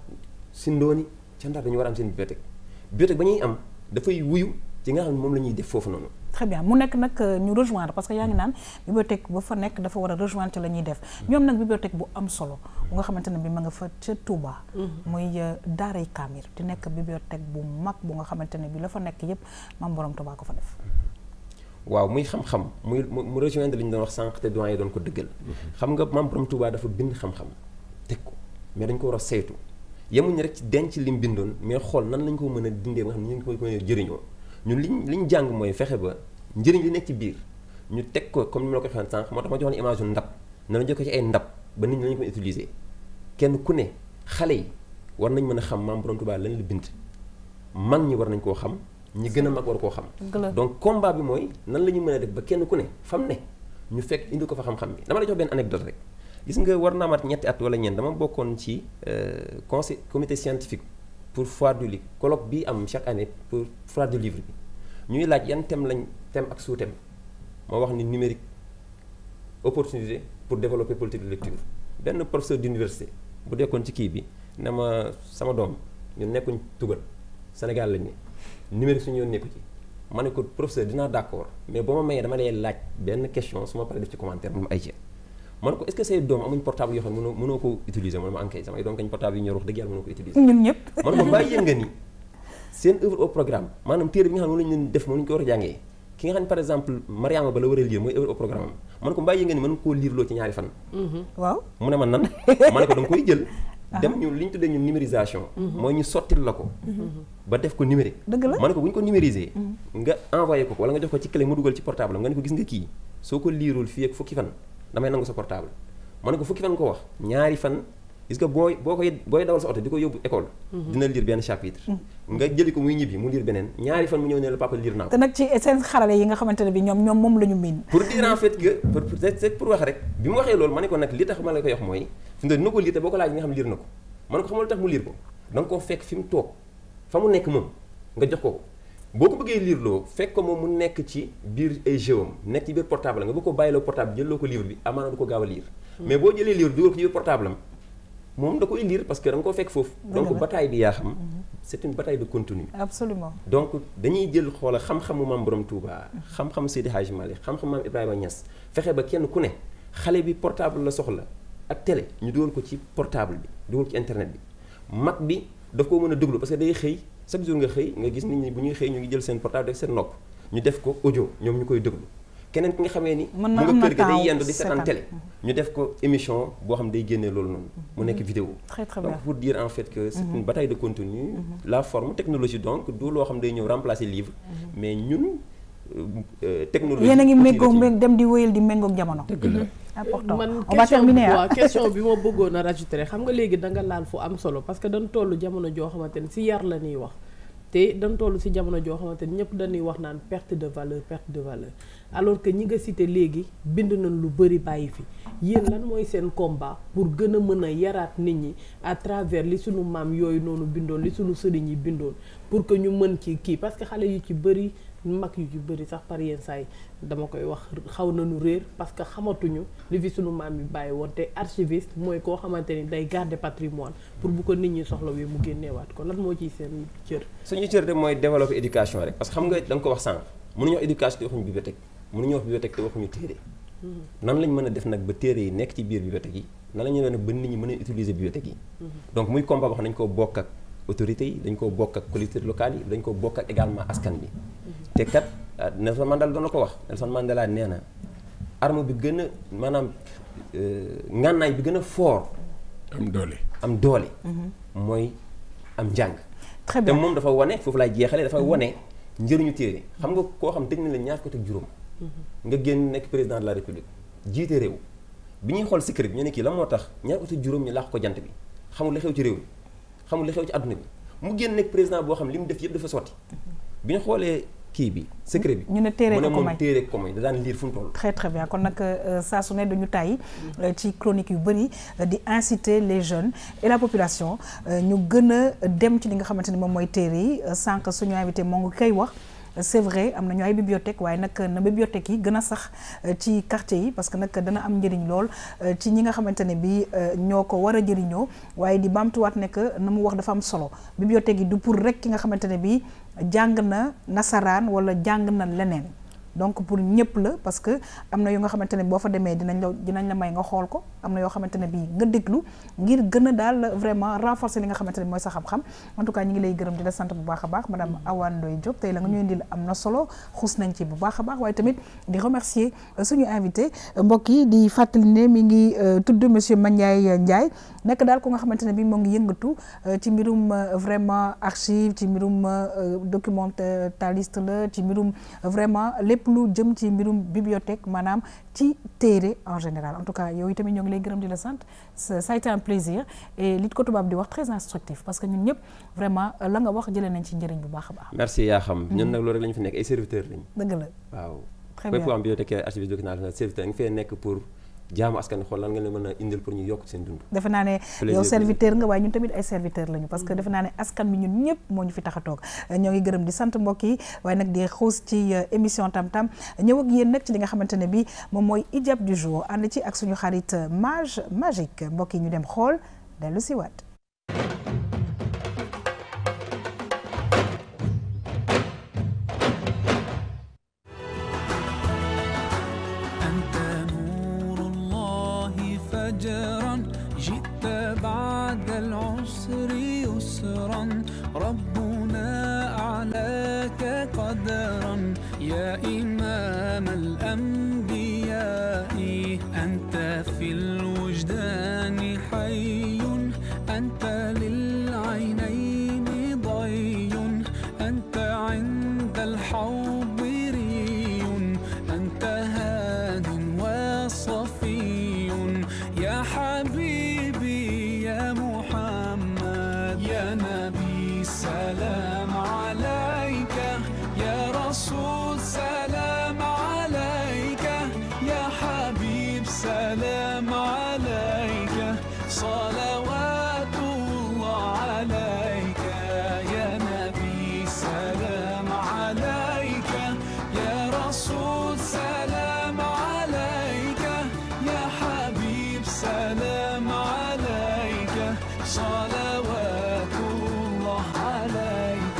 Sindooni ca Ndar dañu war a am seen bibliothèque ba ñuy am dafay wuyu ci nga xam ne moom la ñuy def foofu noonu. très bien mu nekk nag ñu rejoindre parce que yaa ngi naan bibliothèque ba fa nekk dafa war a rejoindre ca la ñuy def ñoom nag bibliothèque bu am solo bu nga xamante ne bi ma nga fa ca Touba. muy Daaray Kaamir di nekk bibliothèque bu mag bu nga xamante ne bi la fa nekk yépp maam borom Touba ko fa def. waaw muy xam-xam mu rejoindre li ñu doon wax sànq te doyen doon ko dëggal. xam nga maam borom Touba dafa bind xam-xam teg ko mais dañ ko war a saytu. yemuñu rek ci denc li mu bindoon mais xool nan lañ ko mën a dindee nga xam ne ñu ngi koy mën a jëriñoo ñun liñ jàng mooy fexe ba njëriñ li nekk ci biir ñu teg ko comme ni ma la ko waxee sànq moo tax ma joxoon image yu ndab na la jox ko ci ay ndab ba nit ñi lañu ko utiliser kenn ku ne xale yi war nañ mën a xam Maam Borom Touba lañ la bind mag ñi war nañ koo xam ñi gën a mag war koo xam donc combat bi mooy nan la ñu mën a def ba kenn ku ne fam ne ñu fekk indi ko fa xam-xam bi dama la jox benn anecdote rek gis nga war naa mat ñetti at wala ñeent dama bokkoon ci conseil comité scientifique pour foire du livre colloque bi am chaque année pour foire du livre bi ñuy laaj yan thème ak sous-thème moo wax ni numérique opportunité pour développer politique de lecture benn professeur d'université bu dekkoon ci kii bi ne ma sama doom ñun nekkuñ tugal Sénégal lañ ne numérique suñu yoon nekku ci ma ne ko professeur dinaa d'accord mais boo ma mayee dama lay laaj benn question su ma paree def ci commentaire mu ay ci ma ne ko est-ce que say doom amuñ portable yoo xam ne mënoo ko utiliser ma ne ma ankay samay doom kañ portable yi ñor wax dëgg yàlla mënoo ko utiliser ñun ñëpp ma ne ko bàyyi nga ni seen œuvre au programme maanaam téere bi nga xam ne moom lañu leen def moom lañu ko war a jàngee ki nga xam ne par exemple Mariama ba la war a lire mooy œuvre au programme am ma ne ko bàyyi nga ni mën koo lire loo ci ñaari fan waaw mu ne ma nan ma ne ko da nga koy jël dem ñu li ñu tuddee ñun numérisation mooy ñu sottil la ko ba def ko numérique dëgg la ma ne ko bu ñu ko numériser nga envoyé ko wala nga jox ko ci clé mu dugal ci portable nga ne ko gis nga kii soo ko liirul fii ak fukki fan damay nangu sa portable ma ne ko fukki fan ko wax ñaari fan gis nga booy dawal sa oto di ko yóbbu école dina lire benn chapitre nga jëli ko muy ñibbi mu lire beneen ñaari fan mu ñëw ne la papa lire naa ko te nag ci seen xarale yi nga xamante ne bi ñoom moom la ñu miin pour dire en fait que pour wax rek bi mu waxee loolu ma ne ko nag li tax ma la koy wax mooy fi mu dina ko lire te boo ko laaj nga xam lire na ko ma ne ko xamal tax mu lire ko da nga koo fekk fi mu toog fa mu nekk moom nga jox ko boo ko bëggee lire loo fekk ko moom mu nekk ci biir ay jeu am nekk ci biir portable nga bëgg ko bàyyiloo portable jëlloo ko livre bi amaana du ko gaaw a lire mais boo jëlee livre dugal ko ci biir portable am moom da koy lire parce que da nga koo fekk foofu donc bataille bi yaa xam c'est une bataille de contenu absolument donc dañuy jël xoola xam-xamu Maam Borom Touba xam-xam Seydi Hadji Malick xam-xam Maam Ibrahima Niass fexe ba kenn ku ne xale bi portable la soxla ak télé ñu dugal ko ci portable bi dugal ko ci internet bi mag bi daf koo mën a déglu parce que day xëy chaque jour nga xëy nga gis nit ñi bu ñuy xëy ñu ngi jël seen portable def seen nopp ñu def ko audio ñoom ñu koy déglu keneen ki nga xamee ni mu nga kër ga day yendu di seetaan télé ñu def ko émission boo xam day génnee loolu noonu mu nekk vidéo donc pour dire en fait que c'est une bataille de contenu la forme technologie donc du loo xam day ñëw remplacer livre mais ñun technologie yéen a ngi méngoo dem di wéyal di méngoog jamono dëgg la important man on va terminer question bi ma bëggoon a rajouter xam nga léegi da nga laal fu am solo parce que dañ toll jamono joo xamante ne si yar la ñuy wax te dañ toll si jamono joo xamante ni ñëpp dañuy wax naan perte de valeur alors que ñi nga cité léegi bind nañ lu bëri bàyyi fi yéen lan mooy seen combat pour gën a mën a yaraat nit ñi à travers li sunu maam yooyu noonu bindoon li sunu sëriñ yi bindoon pour que ñu mën ci kii parce que xale yu ci bëri mag yu ci bëri sax par yenn saa yi dama koy wax xaw nañu réer parce que xamatuñu li fi sunu maam yi bàyyi woon te archiviste mooy koo xamante ni day garder patrimoine pour bu ko nit ñi soxla wi mu génneewaat ko lan moo ciy seen cër. suñu cër de mooy développer éducation rek parce que xam nga da nga ko wax sànq mënuñu wax éducation te waxuñu bibliothèque mënuñu wax bibliothèque te waxuñu téere nan lañ mën a def nag ba téere yi nekk ci biir bibliothèque yi nan la ñu mën a ba nit ñi mën a utiliser bibliothèque yi donc muy combat boo xam dañ koo bokk ak autorités yi dañ koo bokk ak collectivités locales yi dañ ko bokk ak également askan bi te kat Nelson Mandela doon na ko wax Nelson Mandela nee na arme bi gën a maanaam ngànnaay bi gën a fort am doole mooy am njàng te moom dafa wane foofu laay jeexalee dafa wane njëriñu téere xam nga koo xam tëj na la ñaar ko teg juróom nga génn nekk président de la république jiite réew bi ñuy xool secret bi ñu ne kii la moo tax ñaar ko teg juróom ñu laax ko jant bi xamul li xew ci réew mi xamul li xew ci àdduna bi mu génn nekk président boo xam li mu def yëpp dafa sotti bi ñu xoolee kii bi secret bi ñu ne téere ko moom téere ko may da daan lire fu mu toll très très bien kon nag saa su ne dañu tàyyi ci chronique yu bëri di inciter les jeunes et la population ñu gën a dem ci li nga xamante ni moom mooy téere yi sànq suñu invité moo ngi koy wax c'est vrai am nañu ay bibliothèque waaye nag na bibliothèque yi gën a sax ci quartier yi parce que nag dana am njëriñ lool ci ñi nga xamante ne bi ñoo ko war a jëriñoo waaye di baamtuwaat ne que na mu wax dafa am solo bibliothèque yi du pour rek ki nga xamante ne bi jàng na nasaraan wala jàng na leneen donc pour ñëpp la parce que am na yu nga xamante ne boo fa demee dinañ la may nga xool ko am na yoo xamante ne bii nga déglu ngir gën a daal vraiment renforcer li nga xamante ne mooy sa xam-xam en tout cas ñu ngi lay gërëm di la sant bu baax a baax madame Awa Ndoye Diop tey la nga ñuy indil am na solo xuus nañ ci bu baax a baax waaye tamit di remercier suñu invité mbokk yi di fàttali ne mi ngi tudd monsieur Mandiaye Ndiaye nekk daal ko nga xamante ne bii moo ngi yëngatu ci mbirum vraiment archive ci mbirum documentaliste la ci mbirum vraiment lépp lu jëm ci mbirum bibliothèque maanaam ci téere en général en tout cas yow itamit ñoo ngi lay gërëm di la sant ça a été un plaisir et li ko tubaab di wax très instructif parce que ñun ñëpp vraiment la nga wax jëlee nañ ci njëriñ bu baax a baax. merci yaa xam ñun nag loolu rek la ñu fi nekk ay serviteurs lañ. dëgg la waaw. très bien bépp am bibliothécaire archiviste documentaire serviteur nga fee nekk pour jaamu askan xool lan nga leen mën a indil pour ñu yokk seen dund. defe naa ne yow serviteur nga waaye ñun tamit ay serviteur lañu parce que defe naa ne askan bi ñun ñëpp moo ñu fi tax a toog ñoo ngi gërëm di sant mbokk yi waaye nag di xuus ci émission tam-tam ñëw ak yéen nag ci li nga xamante ne bi moom mooy hijab du jour ànd ci ak suñu xarit Mage Magique mbokk yi ñu dem xool dellu si waat. جئت بعد العسر يسرا ربنا أعلاك قدرا يا إمام الأنبياء أنت في الوجدان حي أنت للعينين ضي أنت عند الحوض ري أنت هاد وصفي يا حبيبي يا محمد يا نبي سلام عليك يا رسول سلام عليك يا حبيب سلام عليك صلوات الله عليك يا نبي سلام عليك يا رسول سلام عليك يا حبيب سلام عليك صلوات الله عليك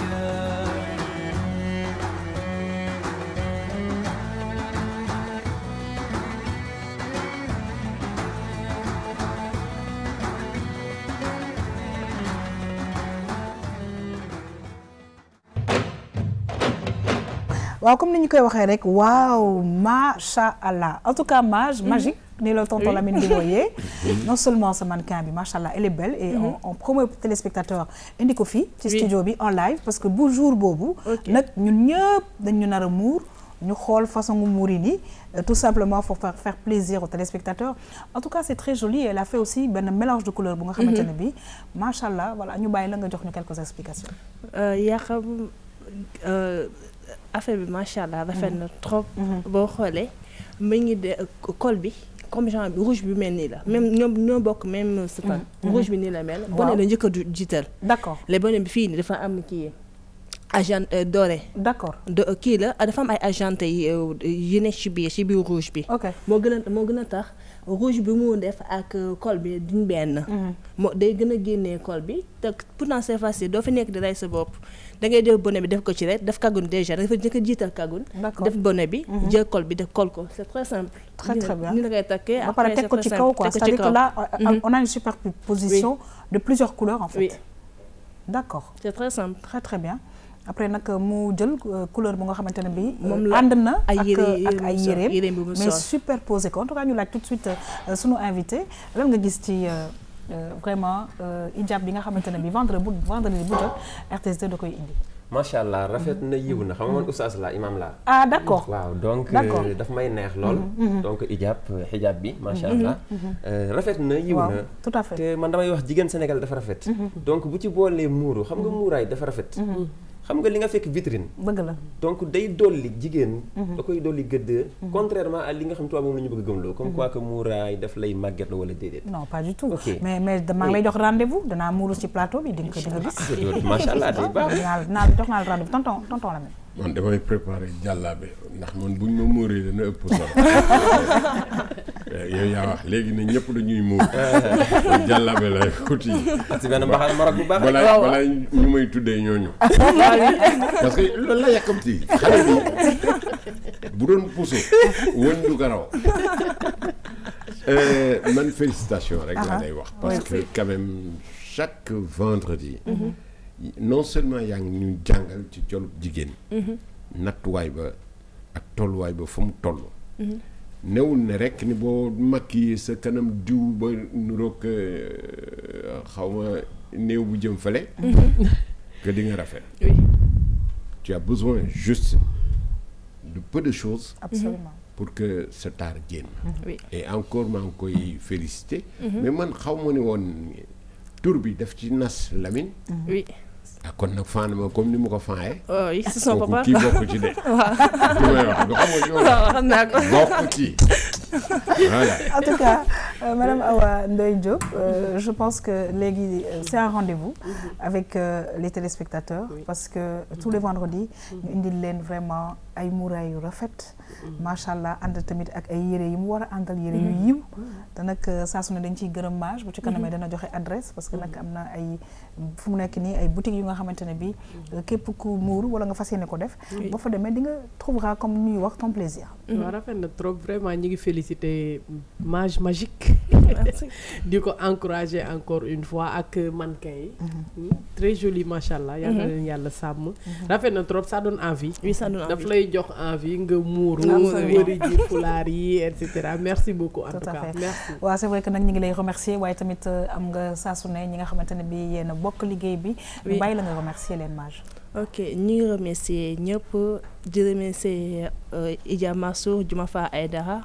waaw comme ni ñu koy waxee rek waaw macha allah en tout cas Mage Magique ni la tonton Lamine di wooyee non seulement sa mannequin bi macha allah elle est belle et on promet téléspectateur indi ko fii ci studio bi en live parce que bu jour boobu nag ñun ñëpp dañ ñu nar a muur ñu xool façon muur yi nii tout simplement pour faire plaisir aux téléspectateurs en tout cas c'est très joli elle a fait aussi benn mélange de couleurs bu nga xamante ne bi macha allah voilà ñu bàyyi la nga jox ñu quelques explications yaa xam affaire bi macha allah rafet na trop. boo xoolee mu ngi de col bi comme genre bi rouge bi mel nii la même ñoo bokk même span rouge bi nii la mel. bonnet la njëkk a jiital. d'accord les bonnet bi fii nii dafa am kii agent doré. d'accord kii la dafa am ay agent yi nekk ci biir rouge bi. ok moo gën a tax rouge bi mu def ak col bi duñ benn. moo day gën a génnee col bi te pourtant c'est facile doo fi nekk di rey sa bopp. da ngay def bonnet bi def ko ci rek def kagun déjà dafa njëkk a jiital kagun. def bonnet bi. jël col bi def col ko c'est très simple. très très bien ni la koy takkee ba pare teg ko ci kaw quoi c'est-à-dire que là on a une superposition de plusieurs couleurs en fait. oui d'accord c'est très simple. très très bien après nag mu jël couleur bu nga xamante ne bii. moom la ànd na ak ay yéreem bi mu mais superposé ko en tout cas ñu laaj tout de suite sunu invité lan nga gis ci. vraiment hijab bi nga xamante ne bi vendredi bu jot RTS2 da koy indi. macha allah rafet na yiw na xam nga man oustaz la imam la. ah d'accord waaw donc daf may neex lool. donc hijab bi macha allah. rafet na yiw na. tout à fait te man damay wax jigéen Sénégal dafa rafet. donc bu ci boolee muuru xam nga muuraay dafa rafet. xam nga li nga fekk vitrine. bëgg la donc day dolli jigéen. da koy dolli gëdd. contrairement à li nga xam tubaab moom la ñu bëgg a gëmloo. comme quoi que muuraay daf lay màgget la wala déedéet. non pas du tout. ok mais maa ngi lay jox rendez-vous danaa muuru ci plateau bi di nga gis. macha allah day baax. naa jox naa la rendez-vous tonton la mel. man damay préparer jàllaabe ndax man buñ ma muuree dana ëpp solo. yow yaa wax léegi ne ñëpp dañuy muur. jàllaabe lay xuti. si benn mbaxal marok bu baax. balaa ñu may tuddee ñooñu. parce que loolu la yàkkamti xale bi bu doon puso wëñ du garaw. man félicitation rek laa lay wax. parce que quand même chaque vendredi. non seulement yaa ngi ñuy jàngal ci colub jigéen. nattuwaay ba ak tolluwaay ba fa mu toll. newul ne rek ni boo makki sa kanam diw ba nuroog xaw ma néew bu jëm fële. que di nga rafet. tu as besoin juste de peu de choses. Absolument. Pour que ce art génn. Oui. Et encore maa ngi koy féliciter. Mais man xaw ma ne woon tur bi daf ci nas Lamine. Oui. ah kon nag fan ma comme ni ma ko faayee. Oh oui, c'est son papa. kii bokk ci de. xam naa ko. bokk ci. Voilà. En tout cas, Madame Awa Ndoye Diop, je pense que c'est un rendez-vous avec les téléspectateurs parce que tous les vendredis, ñu indil leen vraiment ay muuraay yu rafet. Macha allah ànd tamit ak ay yére yi mu war a àndal yére yu yiw. te nag saa su ne dañ ciy gërëm Mage bu ci kanamee dana joxe adresse parce que nag am na ay fu mu nekk nii ay boutiques yu nga xamante ne bii képp ku muuru wala nga fas yéene ko def. boo fa demee di nga trouveras comme ñuy wax ton plaisir. waaw rafet na trop vraiment ñi ngi féliciter Mage Magique. di ko encourager encore une fois ak mannequin yi. très joli macha allah. yal na leen yàlla sàmm. rafet na trop ça donne envie. oui ça donne envie daf lay jox envie nga muuru. wëri ji fulaar yi et cetera merci beaucoup en tout cas merci. waaw c'est vrai que nag ñu ngi lay remercier waaye tamit am nga saa su ne ñi nga xamante ne bii yéen a bokk liggéey bi. ñu bàyyi la nga remercier leen Mage. ok ñu ngi remercier ñëpp di remercier Idja Massour Djumafa Aydara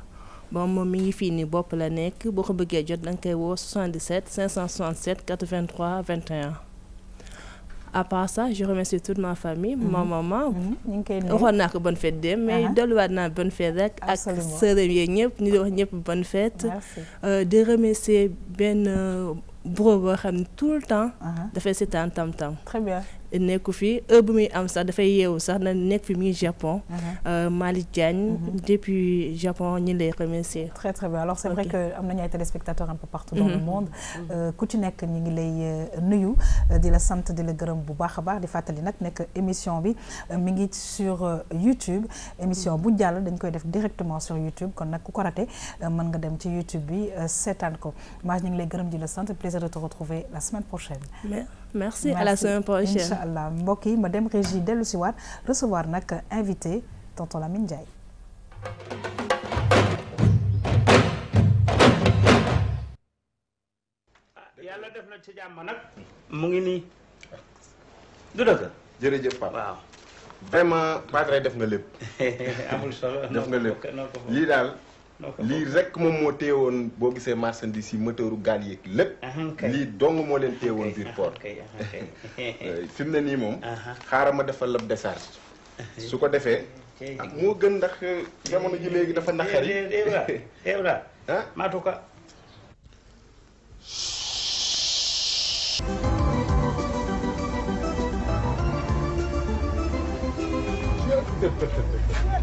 moom mi ngi fii nii bopp la nekk boo ko bëggee jot da nga koy woo 77 567 83 21. À part ça, je remercie toute ma famille, ma maman. waxoon naa ko bonne fête dem mais delluwaat naa bonne fête rek ak sërëm yi ñëpp ñu di wax ñëpp bonne fête. di remercier benn bro boo xam ne tout le temps dafay seetaan tam-tam. Très bien. nekku fi heure bu muy am sax dafay yeewu sax na nekk fi muy Japon. Malick Diagne. depuis Japon ñu lay remercier. Très très bien alors c'est vrai que am nañu ay téléspectateurs un peu partout dans le monde. ku ci nekk ñu ngi lay nuyu di la sant di la gërëm bu baax a baax di fàttali nag nekk émission bi mi ngi sur YouTube émission bu jàll dañ koy def directement sur YouTube kon nag ku ko raté mën nga dem ci YouTube bi seetaan ko Mage ñu ngi lay gërëm di la sant plaisir de te retrouver la semaine prochaine. Merci à la semaine prochaine. Inch'Allah mbokk yi ma dem régie dellu si waat recevoir nag invité tonton Lamine Ndiaye. yàlla def na ci jàmm nag mu ngi nii du dëgg. jërëjëf Pape waaw vraiment Padre def nga lépp. amul solo def nga lépp lii daal. lii rek moom moo téewoon boo gisee marchandise yi moteuru gaal yeeg lépp. lii dong moo leen téewoon biir port. fi mu ne nii moom. xaaral ma defal la décharge. su ko defee. moo gën ndax jamono ji léegi dafa naqari. ah Matuka.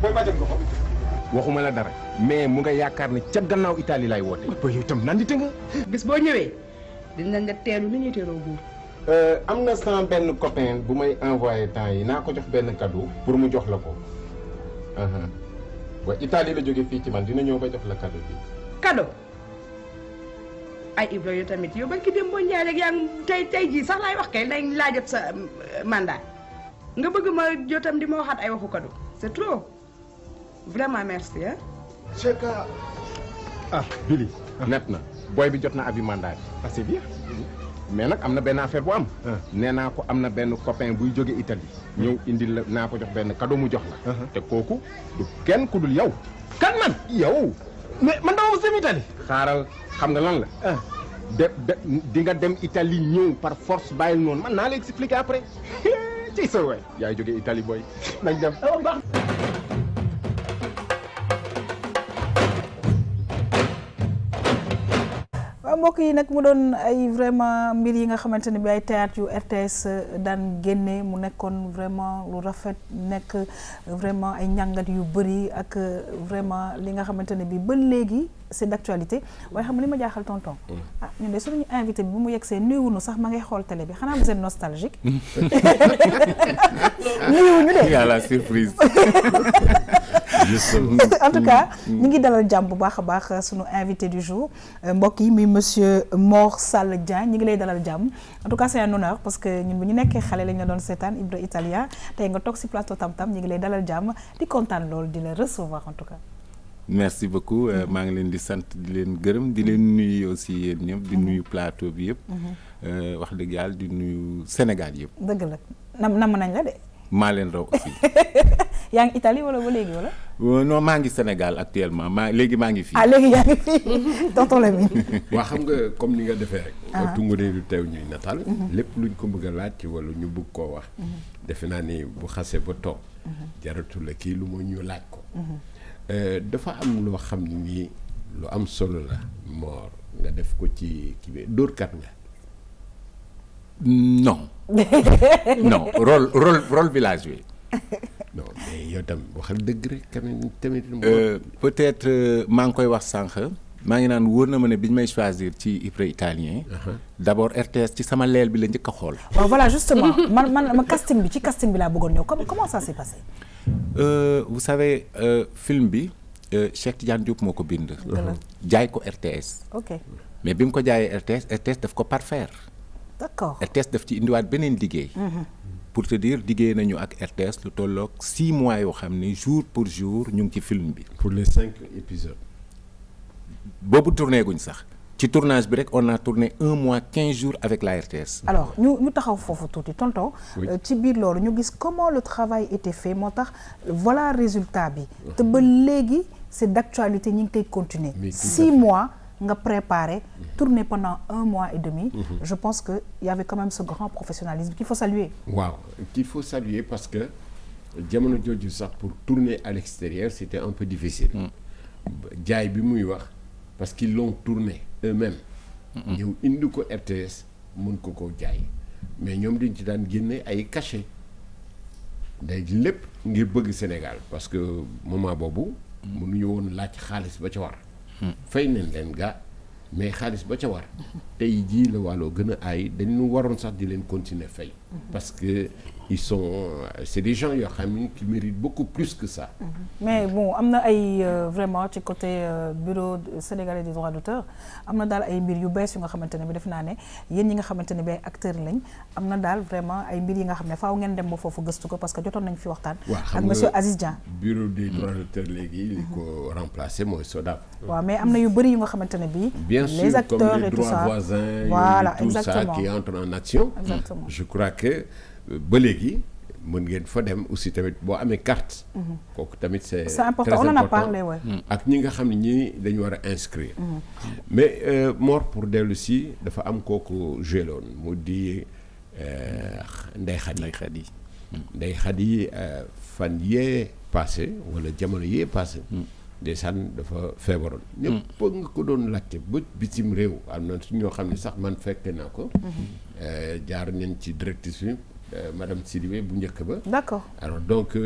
booy bàjjam nga ko. waxuma la dara mais mu nga yaakaar ne ca gannaaw Italie lay woote. ba yow itam nandite nga. bis boo ñëwee dinañ nga teelu ni ñuy teeloo buur. am na sama benn copain bu may envoyé temps yi naa ko jox benn cadeau pour mu jox la ko. wa Italie la jóge fii ci man dina ñëw ba jox la cadeau bi. cadeau ay Ibra yu tamit yow ba ki dem boo njaay rek yaa ngi tey jii sax laay wax kay dañ laa jot sa mandat nga bëgg ma jotam di ma waxaat ay waxu cadeau c'est trop vraiment merci hein. c'est que ah Billy. net na booy bi jot na abi mandat bi. ah c'est bien. mais nag am na benn affaire bu am. nee naa ko am na benn copain buy jóge Italie. ñëw indil la naa ko jox benn cadeau mu jox la. te kooku du kenn ku dul yow. kan man yow. mais man dama mos dem Italie. xaaral xam nga lan la. di nga dem Italie ñëw par force bàyyil noonu man naa la expliquer après. ci sa waay yaay jóge Italie booy nañ dem. mbokk yi nag mu doon ay vraiment mbir yi nga xamante ne bi ay théâtre yu RTS daan génne mu nekkoon vraiment lu rafet nekk vraiment ay njàngat yu bëri ak vraiment li nga xamante ne bi ba léegi c'est d'actualité waaye xam nga li ma jaaxal tonton ah ñun de suñu invité bi bu mu yegsee nuyuwuñu sax ma ngay xool télé bi xanaa vous êtes nostalgique nuyuwuñu de yàlla surprise. en tout cas ñu ngi dalal jàmm bu baax a baax sunu invité du jour mbokk yi muy monsieur Mor Sall Dieng ñu ngi lay dalal jàmm en tout cas c'est un honneur parce que ñun bu ñu nekkee xale lañ la doon seetaan Ibra Italia tey nga toog si plateau Tam Tam ñu ngi lay dalal jàmm di kontaan loolu di la recevoir en tout cas. merci beaucoup maa ngi leen di sant di leen gërëm di leen nuyu aussi yéen ñëpp di nuyu plateau bi yëpp. wax dëgg yàlla di nuyu Sénégal yëpp. dëgg la nam nañ la de. maa leen raw aussi. yaa ngi Italie wala ba léegi wala. non maa ngi Sénégal actuellement léegi maa ngi fii. léegi yaa ngi fii tonton Lamine. waa xam nga comme ni nga defee rek. tungu ne du teew ñuy nataal. lépp luñ ko bëgg a laaj wala ñu bëgg koo wax. defe naa ni bu xasee ba toog. jaratul la kii lu ma ñu laaj ko. dafa am loo xam ne nii lu am solo la Mor nga def ko ci kii bi dóorkat nga. non. non rôle village bi. non mais yow tam waxal dëgg rek tamit. peut-être maa ngi koy wax sànq maa ngi naan wóor na ma ne bi ñu may choisir ci Ibra Italien. d'abord RTS ci sama leel bi la njëkk a xool. waaw voilà justement man casting bi ci casting bi laa bëggoon ñëw comment ça s'est passé. vous savez film bi Cheikh Tidiane Diop moo ko bind. jaay ko RTS. ok mais bi mu ko jaayee RTS daf ko parfaire. d'accord RTS daf ci indiwaat beneen liggéey. pour te dire liggéey nañu ak RTS lu tolloog 6 mois yoo xam ne jour pour jour ñu ngi ci film bi. pour les 5 épisodes. boobu tourné guñ sax ci tournage bi rek on a tourné 1 mois 15 jours avec la RTS. alors ñu taxaw foofu tuuti tonton. ci biir loolu ñu gis comment le travail était fait moo tax voilà résultat bi. te ba léegi c'est d'actualité ñu ngi koy continuer. 6 mois. nga préparé tourner pendant 1 mois et demi. Je pense que il y avait quand même ce grand professionnalisme qu'il faut saluer. waaw qu'il faut saluer parce que jamono jooju sax pour tourner à l'extérieur c'était un peu difficile. jaay bi muy wax parce qu'ils l'ont tourné eux-mêmes. ñëw indi ko RTS mën ko jaay mais ñoom dañ ci daan génne ay cachet day lépp ngir bëgg Sénégal parce que moment boobu mënuñu woon laaj xaalis ba ca war. fay nañ leen gaa mais xaalis ba ca war tey jii la wàlloo gën a aay dañu waroon sax di leen continuer fay parce que ils sont c'est des gens yoo xam ne qui méritent beaucoup plus que ça. mais bon am na ay vraiment ci côté bureau sénégalais des droits d'auteur am na daal ay mbir yu bees yu nga xamante ne bi def naa ne yéen ñi nga xamante ne bi ay acteurs lañ am na daal vraiment ay mbir yi nga xam ne faaw ngeen dem ba foofu gëstu ko parce que jotoon nañ fi waxtaan. ak monsieur Aziz Dieng. bureau des droits d'auteur léegi li ko remplacer mooy SODAV. waaw mais am na yu bëri yu nga xamante ne bi bien sûr les acteurs comme les droits voisins voilà tout exactement ça qui entre en action. Exactement. Je crois que ba léegi mën ngeen fa dem aussi tamit boo amee carte. kooku tamit c'est important on en a parlé ouais. ak ñi nga xam ne ñii dañu war a inscrire. mais Mor pour dellu si dafa am kooku géloon mu di Ndeye Khady. Ndeye Khady fan yee passé wala jamono yee passé. ndeysaan dafa feebaroon. ñëpp nga ko doon laajte ba bitim réew am na su ñoo xam ne sax man fekke naa ko. jaar nañ ci directrice bi madame Sidibé bu njëkk ba. d'accord alors donc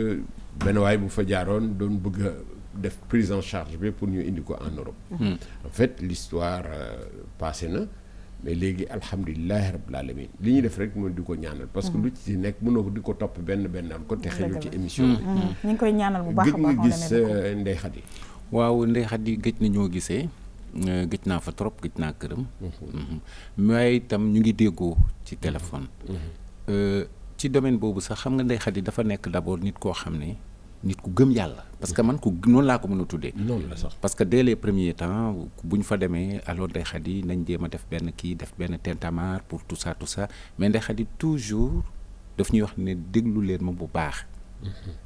benn waay bu fa jaaroon doon bëgg a def prise en charge bi pour ñu indi ko en Europe. en fait l'histoire passé na mais léegi alhamdulilahi rabbil alamin li ñuy def rek mooy di ko ñaanal. parce que lu ci nekk mënoo ko di ko topp benn ko te xëyul ci émission bi. ñu ngi koy ñaanal bu baax a baax gëj nga gis Ndeye Khady. waaw Ndeye Khady gëj na ñoo gisee gëj naa fa trop gëj naa këram. mais itam ñu ngi déggoo ci téléphone. ci domaine boobu sax xam nga Ndeye Khady dafa nekk d'abord nit koo xam ne nit ku gëm yàlla. parce que man ku noonu laa ko mën a tuddee. noonu la sax parce que dès les premiers temps bu ñu fa demee alors Ndeye Khady nañ jéem a def benn tintamarre pour tout ça mais Ndeye Khady toujours daf ñuy wax ne déglu leen ma bu baax.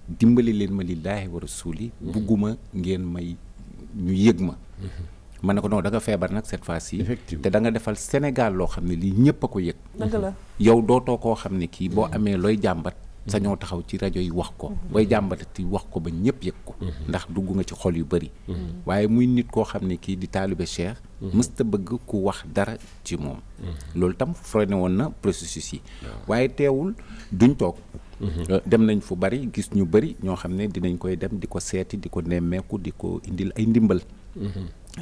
dimbali leen ma lillaahi wa rasuuli bugguma ngeen may ñu yëg ma. ma ne ko non da nga feebar nag cette fois-ci. te da nga defal Sénégal loo xam ne lii ñëpp a ko yëg. dëgg la yow dootoo koo xam ne kii boo amee looy jàmbat. sañoo taxaw ci rajo yi wax ko. booy jàmbatati wax ko ba ñëpp yëg ko. ndax dugg nga ci xol yu bari. waaye muy nit koo xam ne kii di taalibe Cheikh. mësta bëgg ku wax dara ci moom. loolu tam freiné woon na processus yi. waaye teewul duñ toog. dem nañ fu bari gis ñu bari ñoo xam ne dinañ koy dem di ko seeti di ko nemmeeku di ko indil ay ndimbal.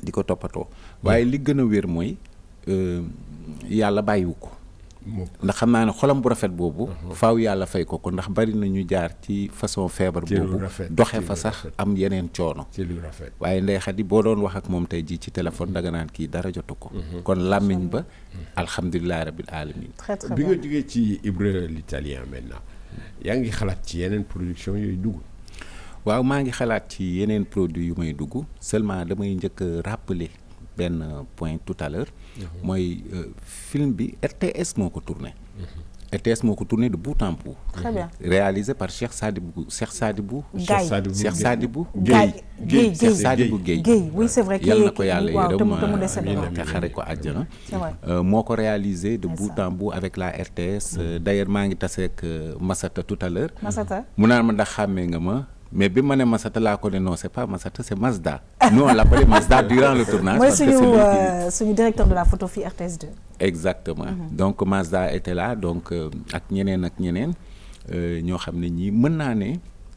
di ko toppatoo waaye li gën a wér mooy yàlla bàyyiwu ko. ndax xam naa ne xolam bu rafet boobu. faaw yàlla fay ko ndax bari na ñu jaar ci façon feebar boobu. doxe fa sax am yeneen coono. waaye Ndeye Khady boo doon wax ak moom tey jii ci téléphone danga naan kii dara jotu ko. kon làmmiñ ba alhamdulilah rabbil alamin. bi nga jógee ci Ibra l'Italien maintenant yaa ngi xalaat ci yeneen production yooyu dugg. waaw maa ngi xalaat ci yeneen produit yu may dugg seulement damay njëkk a rappeler benn point tout à l'heure mooy film bi RTS moo ko tourné. RTS moo ko tourné de bout en bout. Très bien. Réalisé par Cheikh Sadibou Gaye. Cheikh Sadibou Gaye. Cheikh Sadibou Guèye. Oui, c'est vrai. yal na ko yàlla yërëm yërëm te xare ko àjjana. C'est vrai. moo ko réalisé de bout en bout avec la RTS. D'ailleurs maa ngi taseek Massata tout à l'heure. Massata. mu naan ma ndax xàmmee nga ma. Mais bi ma ne Massata laa ko ne non c'est pas Massata c'est Mazda. Nous on l'appelait Mazda durant le tournage. Moi suñu directeur de la photo fii RTS 2. Exactement. Donc Mazda était là donc ak ñeneen ñoo xam ne ñii mën naa ne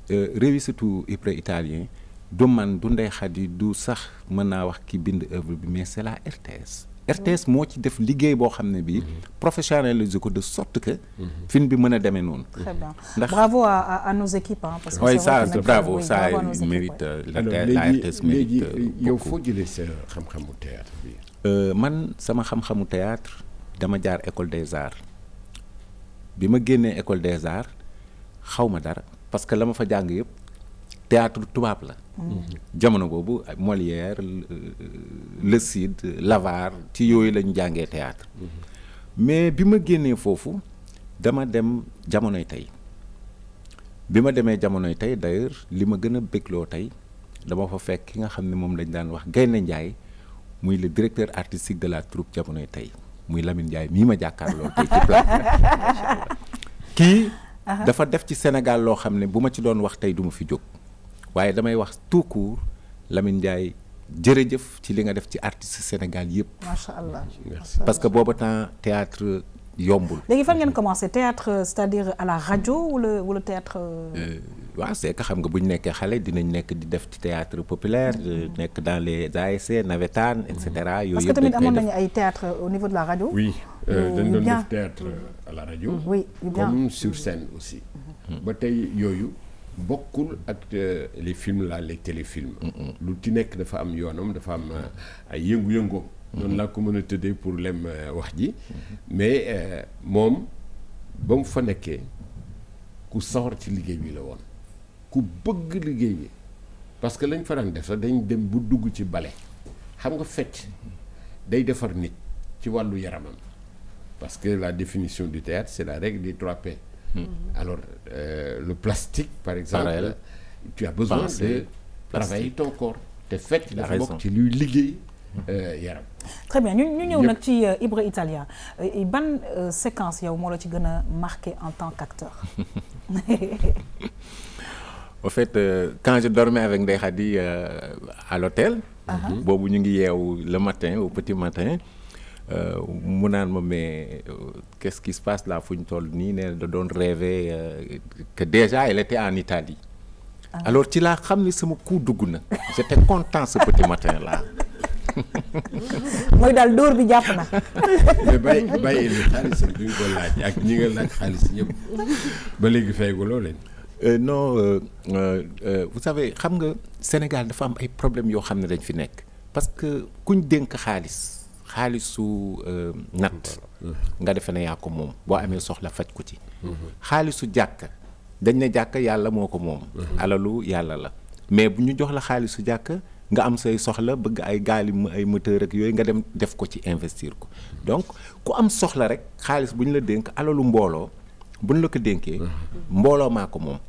réussite Ibra Italien du man du Ndeye Khady du sax mën naa wax ki bind œuvre bi mais c'est la RTS. RTS moo ci def liggéey boo xam ne bii professionnalisé ko de sorte que film bi mën a demee noonu. Très bien. Bravo à nos équipes hein, parce que oui ça bravo ça mérite la RTS mérite yow foo jëlee sa xam-xamu théâtre bi. man sama xam-xamu théâtre dama jaar école des arts bi ma génnee école des arts xaw ma dara parce que la ma fa jàng yëpp théâtre tubaab la. jamono boobu Molière Le Cid L'Avare ci yooyu la ñu jàngee théâtre mais bi ma génnee foofu dama dem jamonoy tey bi ma demee jamonoy tey d'ailleurs li ma gën a bégloo tey dama fa fekk ki nga xam ne moom lañ daan wax Gaynde Ndiaye muy le directeur artistique de la troupe jamonoy tey muy Lamine Ndiaye mii ma jàkkaarloo tey ci plateau kii dafa def ci Sénégal loo xam ne bu ma ci doon wax tey du ma fi jóg waaye damay wax tout court Lamine Ndiaye jërëjëf ci li nga def ci artiste Sénégal yëpp. Macha Allah. parce que booba temps théâtre yombul. léegi fan ngeen commencé théâtre c'est-à-dire à la radio wala théâtre. waaw c'est que xam nga bu ñu nekkee xale dinañ nekk di def ci théâtre populaire nekk dans les ASC navétanes et cetera. yooyu yëpp parce que tamit amoon nañu ay théâtre au niveau de la radio. oui dañ doon def théâtre à la radio. oui bien comme sur scène aussi. ba tey yooyu. bokkul ak les films là les téléfilms. lu ci nekk dafa am yoonam dafa am ay yëngu-yëngoom. noonu laa ko mën a tëddee pour lem wax ji. mais moom ba mu fa nekkee ku sawar ci liggéey bi la woon ku bëgg liggéey bi parce que lañ fa daan def sax dañ dem bu dugg ci bale xam nga fecc day defar nit ci wàllu yaramam parce que la définition du théâtre c'est la règle des 3 P. Alors le plastique par exemple tu as besoin de travailler ton corps te fecc dafa bokk ci luy liggéey yaram. Très bien ñu ñëw nag ci Ibra Italien ban séquence yow moo la ci gën a marqué en tant qu'acteur. En fait quand je dormais avec Ndeye Khady à l'hôtel boobu ñu ngi yeewu le matin au petit matin mu naan ma mais qu'est-ce qui se passe là fu ñu toll nii ne da doon rêver que déjà elle était en Italie. Alors ci laa xam ni sama coup dugg na j'étais content ce petit matin là. mooy daal dóor bi jàpp na. mais bàyyi li xaalisam duñ ko laaj ak ñi nga laaj xaalis ñëpp ba léegi fayguloo leen. Non vous savez xam nga Sénégal dafa am ay problèmes yoo xam ne dañ fi nekk parce que kuñ dénk xaalisu natt nga defe ne yaa ko moom boo amee soxla faj ko ci. xaalisu jàkka dañ ne jàkka yàlla moo ko moom. alalu yàlla la mais bu ñu jox la xaalisu jàkka nga am say soxla bëgg ay gaali ay moteur ak yooyu nga dem def ko ci investir ko donc ku am soxla rek xaalis bu ñu la dénk alalu mbooloo bu ñu la ko dénkee mbooloo maa ko moom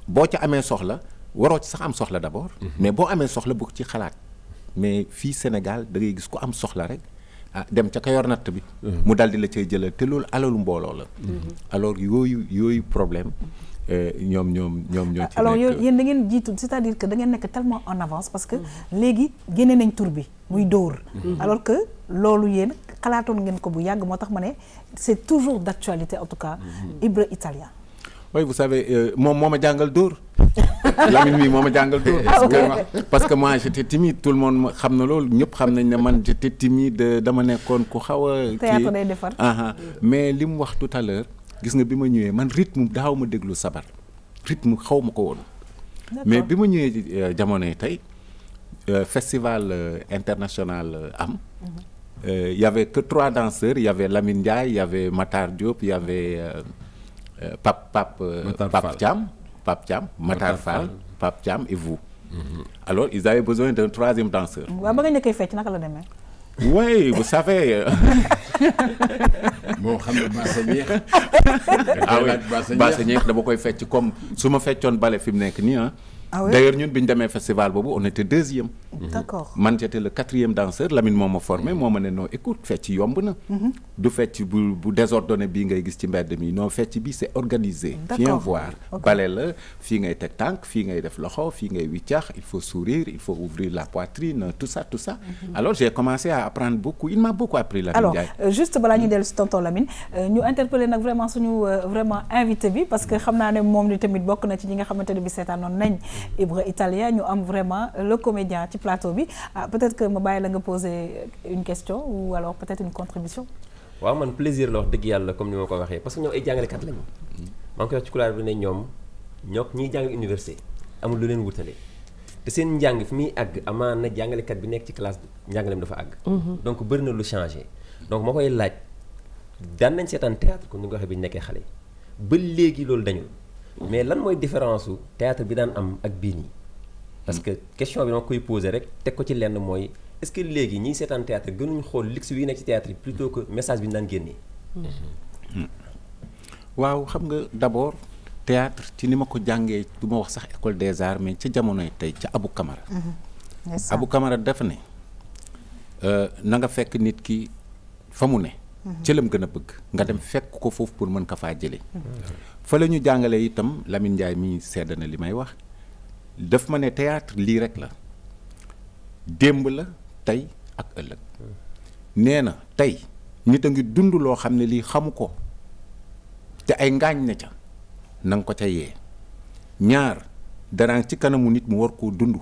boo ca amee soxla waroo ci sax am soxla d'abord mais boo amee soxla bu ci xalaat mais fii Sénégal da ngay gis ku am soxla rek dem ca ka yor natt bi mu daldi la cay jëlal te loolu alalu mbooloo la alors yooyu problème ñoom ñoo ci nekk. Alors yéen da ngeen jiitu c'est-à-dire que da ngeen nekk tellement en avance parce que léegi génne nañ tur bi muy dóor alors que loolu yéen xalaatoon ngeen ko bu yàgg moo tax ma ne c'est toujours d'actualité en tout cas Ibra Italien. Oui vous savez moom moo ma jàngal dóor Lamine mii moo ma jàngal dóor parce que moi j'étais timide tout le monde xam na loolu ñëpp xam nañ ne man j'étais timide dama nekkoon ku xaw a théâtre day defar mais li mu wax tout à l'heure gis nga bi ma ñëwee man rythme daaw ma déglu sabar rythme xaw ma ko woon mais bi ma ñëwee jamonoy tey festival international am y avait que 3 danseurs il y avait Lamine Ndiaye il y avait Matar Diop il y avait Pape Thiam Matar Fall Pape Thiam et vous alors ils avaient besoin d'un 3e danseur. waaw ba nga ñëkkee fecc naka la demee. Oui vous savez moo xam ne baasa ñeex. ah oui baasa ñeex dama koy fecc comme su ma feccoon bale fi mu nekk nii ah. Ah oui? D'ailleurs ñun bi ñu demee festival boobu on était 2e. D'accord. Man j'étais le 4e danseur Lamine moo ma formé moo ma ne non écoute fecc yomb na. du fecc bu désordonné bii ngay gis ci mbedd mi non fecc bi c'est organisé. Viens voir bale la fii ngay teg tànk fii ngay def loxo fii ngay wiccax il faut sourire il faut ouvrir la poitrine tout ça. Alors j'ai commencé à apprendre beaucoup il m'a beaucoup appris Lamine Ndiaye. Alors juste balaa ñu dellu si tonton Lamine ñu interpellé nag vraiment suñu vraiment invité bi parce que xam naa ne moom ni tamit bokk na ci ñi nga xamante ne bi seetaanoon nañ Ibra Italien ñu am vraiment le comédien ci plateau bi peut-être que ma bàyyi la nga poser une question ou alors peut-être une contribution. waaw man plaisir la wax dëgg yàlla comme ni ma ko waxee parce que ñoom ay jàngalekat lañu. maa ngi koy wax ci couloir bi ne ñoom ñiy jàng université amul lu leen wutale te seen njàng fi muy àgg amaan na jàngalekat bi nekk ci classe bi njàngaleem dafa àgg. donc bëri na lu changé donc ma koy laaj daan nañ seetaan théâtre comme ni nga ko waxee bi ñu nekkee xale ba léegi loolu dañul. mais lan mooy différence su théâtre bi daan am ak bii nii parce que question bi ma koy poser rek teg ko ci lenn mooy est-ce que léegi ñiy seetaan théâtre gënuñ xool luxe wi nekk ci théâtre yi plutôt que message bi ñu daan génnee. waaw xam nga d'abord théâtre ci ni ma ko jàngee du ma wax sax école des arts mais ca jamonoy tey ca Abou Camara. Abou Camara dafa ne na nga fekk nit ki fa mu ne. ci lam gën a bëgg nga dem fekk ko foofu pour mën ko faa jëlee. fa la ñu jàngalee itam Lamine Ndiaye mi sedd na li may wax daf ma ne théâtre lii rek la démb la tey ak ëllëg nee na tey nit a ngi dund loo xam ne lii xamu ko te ay ngaañ ne ca na nga ko ca yee ñaar dara ci kanamu nit mu war koo dund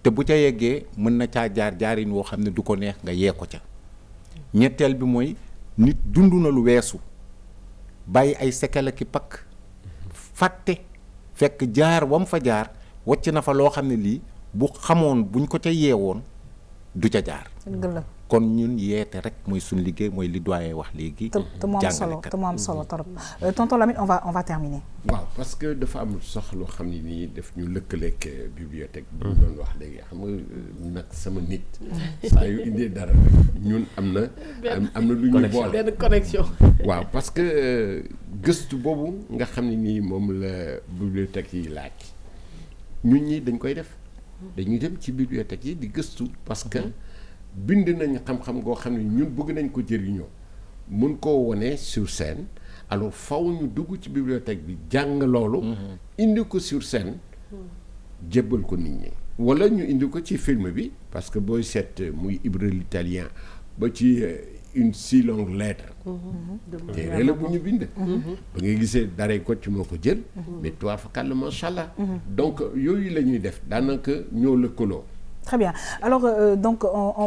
te bu ca yeggee mën na caa jaarin woo xam ne du ko neex nga yee ko ca ñetteel bi mooy nit dund na lu weesu bàyyi ay séquelles ki pakk fàtte fekk jaar wam fa jaar wàcc na fa loo xam ne lii bu xamoon buñ ko ca yeewoon du ca jaar. kon ñun yeete rek mooy suñu liggéey mooy li doyen wax léegi. te mu am solo trop tonton Lamine on va terminer. waaw parce que dafa am sax loo xam ne nii daf ñu lëkkaleeg bibliothèque bi ñu doon wax léegi xam nga nag sama nit. saa yu indee dara rek ñun am na lu ñu boole benn connexion. waaw parce que gëstu boobu nga xam ne nii moom la bibliothèque yi laaj ñun ñi dañ koy def dañuy dem ci bibliothèque yi di gëstu parce que. bind nañ xam-xam goo xam ne ñun bëgg nañ ko jëriñoo mun koo wone sur scène alors faw ñu dugg ci bibliothèque bi jàng loolu indi ko sur scène jébbal ko nit ñi wala ñu indi ko ci film bi parce que booy seet muy Ibra l'Italien ba ci une si longue lettre téere la bu ñu bind ba nga gisee daree ko ci moo ko jël mais toi fakàll macha allah donc yooyu la ñuy def daanaka ñoo lëkkaloo. Très bien alors donc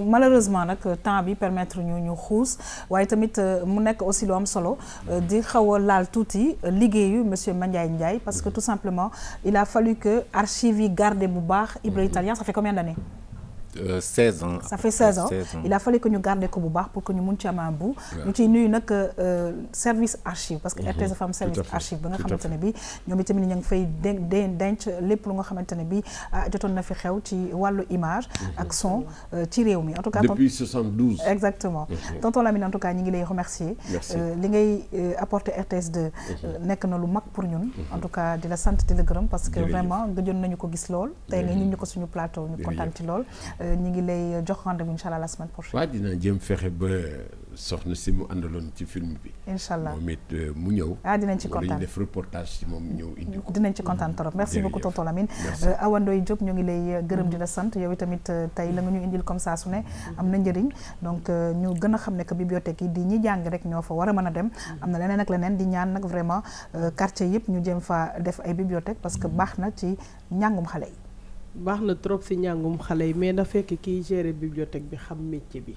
malheureusement nag temps bi permettre ñu xuus waaye tamit mu nekk aussi lu am solo di xaw a laal tuuti liggéeyu monsieur Mandiaye Ndiaye parce que tout simplement il a fallu que archives yi garder bu baax Ibra Italien ça fait combien d'années? 16 ans. Ça fait 16 ans. Il a fallu que ñu garder ko bu baax pour que ñu mun ci am un bout. ñu ciy nuyu nag service archive parce que RTS dafa am service archive ba nga xamante ne bi ñoom itamit ñu ngi fay denc lépp lu nga xamante ne bi jotoon na fi xew ci wàllu image ak son ci réew mi en tout cas. depuis 72. exactement tonton Lamine en tout cas ñi ngi lay remercier. li ngay apporter RTS2 nekk na lu mag pour ñun. en tout cas di la sant di la gërëm parce que vraiment gëjoon nañu ko gis lool. tey nga ñun ñu ko suñu plateau ñu kontaan ci lool. ñi ngi lay jox rendez-vous inchallah la semaine prochaine. waaw dina jëm fexe ba soxna si mu àndaloon ci film bi. inchallah moom it mu ñëw. dinañ ci kontaan def reportage ci moom ñëw indi ko. dinañ ci kontaan trop merci beaucoup tonton Lamine. Awa Ndoye Diop ñu ngi lay gërëm di la sant yow tamit tey la nga ñu indil comme ça su ne am na njëriñ donc ñu gën a xam ne que bibliothèque yi di ñi jàng rek ñoo fa war a mën a dem. am na leneen ak leneen di ñaan nag vraiment quartier yëpp ñu jëm fa def ay bibliothèque parce que baax na ci njàngum xale yi. baax na trop ci njàngum xale yi mais na fekk kiy gérer bibliothèque bi xam métier bi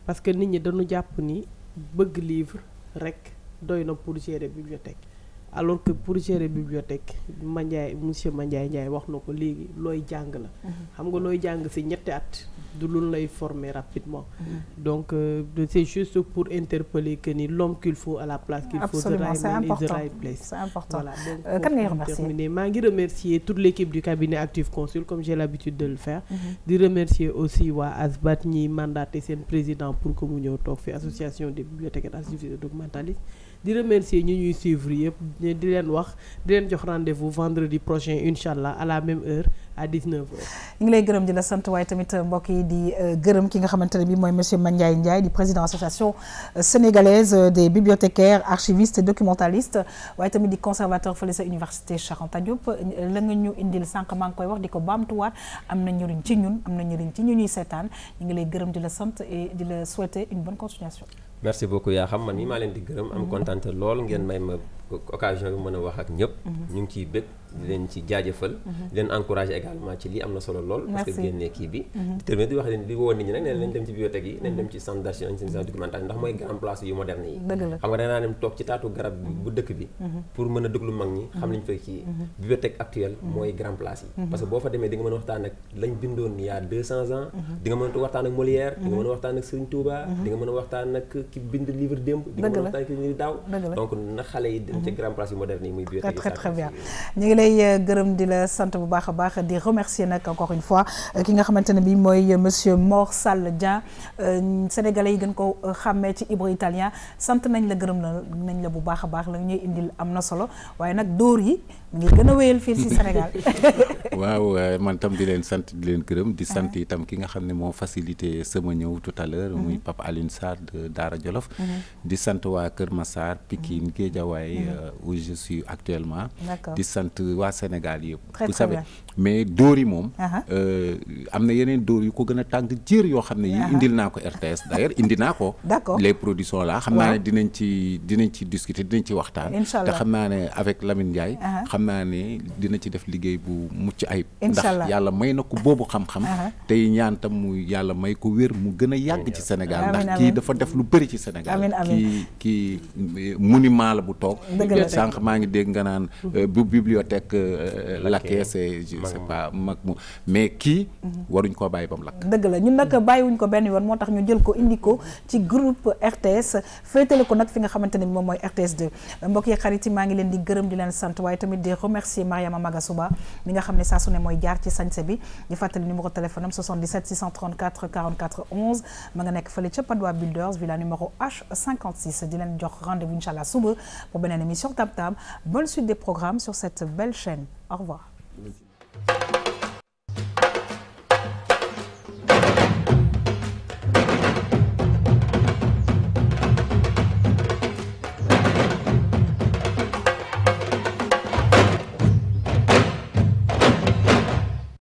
parce que nit ñi dañu jàpp ni bëgg livre rek doy na pour gérer bibliothèque alors que pour gérer bibliothèque monsieur Mandiaye Ndiaye wax na ko léegi looy jàng la xam nga looy jàng ci ñetti at du lu lay former rapidement donc c'est juste pour interpeller que ni l'homme qu'il faut à la place qu'il faut, the right man is the right place. C'est important. Voilà, donc kan ngay remercier? maa ngi remercier toute l'équipe du cabinet Active Consul comme j'ai l'habitude de le faire. di remercier aussi waa ASBAT ñi mandaté seen président pour que mu ñëw toog fi association des bibliothécaires archivistes et documentalistes. di remercier ñi ñuy suivre yëpp di leen wax di leen jox rendez-vous vendredi prochain inchallah à la même heure à 19h. ñu ngi lay gërëm di la sant waaye tamit mbokk yi di gërëm ki nga xamante ne bi mooy monsieur Mandiaye Ndiaye di président association sénégalaise des bibliothécaires archivistes et documentalistes waaye tamit di conservateur fële sa université Cheikh Anta Diop la nga ñu indil sànq maa ngi koy wax di ko baamtuwaat am na njëriñ ci ñun am na njëriñ ci ñu ñuy seetaan ñu ngi lay gërëm di la sant et di la souhaiter une bonne continuation. merci beaucoup yaa xam man mii maa leen di gërëm am kontaan lool ngeen may ma occasion bi mën a wax ak ñëpp ñu ngi ciy bëgg di leen ci jaajëfal di leen encourager également ci lii am na solo lool parce que génnee kii bi di terminer di wax leen di woo nit ñi nag nee nañ dem ci bibliothèque yi nañ dem ci centre d'archives nañ documentation ndax mooy grand place yu moderne yi xam nga danaa dem toog ci taatu garab bu dëkk bi pour mën a déglu mag ñi xam liñ fay kii bibliothèque actuelle mooy grand place yi parce que boo fa demee di nga mën a waxtaan ak lañ bindoon il y a 200 ans di nga mën a waxtaan ak Molière di nga mën a waxtaan ak Serigne Touba di nga mën a waxtaan ak ki bind livre démb di nga mën a waxtaan ak ki daaw donc na xale yi dem ci grand place yu moderne yi muy bibliothèque très très bien ñu ngi lay gërëm di la sant bu baax a baax di remercier nag encore une fois ki nga xamante ne bi mooy monsieur Mor Sall Dieng sénégalais yi gën ko xàmmee ci Ibro Italien sant nañ la gërëm nañ la bu baax a baax la ñuy indil am na solo waaye nag dóor yi mu ngi gën a wéyal fii ci Sénégal. waaw man tam di leen sant di leen gërëm di sant itam ki nga xam ne moo facilité sama ñëw tout à l'heure muy Pape Alioune Sarr de Daara Jolof di sant waa Kër Massar Pikine Guédiawaye où je suis actuellement di sant waa Sénégal yëpp vous savez mais dóor yi moom am na yeneen dóor yu ko gën a tàng jër yoo xam ne yi indil naa ko RTS d'ailleurs indi naa ko les productions là xam naa ne dinañ ci discuter dinañ ci waxtaan te xam naa ne avec Lamine Ndiaye xam naa ne dina ci def liggéey bu mucc ayib ndax yàlla may na ko boobu xam-xam tey ñaan tam mu yàlla may ko wér mu gën a yàgg ci Sénégal ndax kii dafa def lu bëri ci Sénégal kii monument la bu toog sànq maa ngi dégg nga naan bu bibliothèque lakkee c'est je sais pas mag mu mais kii waruñ koo bàyyi ba mu lakk dëgg la ñun nag bàyyiwuñ ko benn yoon moo tax ñu jël ko indi ko ci groupe RTS féetale ko nag fi nga xamante ne moom mooy RTS 2 mbokk yi xarit yi maa ngi leen di gërëm di leen sant waaye tamit di remercier Mariama Magasuba mi nga xam ne saa su ne mooy jaar ci sañse bi di fàttali numéro téléphone am 77 634 44 11 ma nga nekk fële ca Padois Builders villa numéro H56 di leen jox rendez-vous inchallah suba pour beneen émission Tam Tam. Bonne suite des programmes sur cette belle chaîne. Au revoir.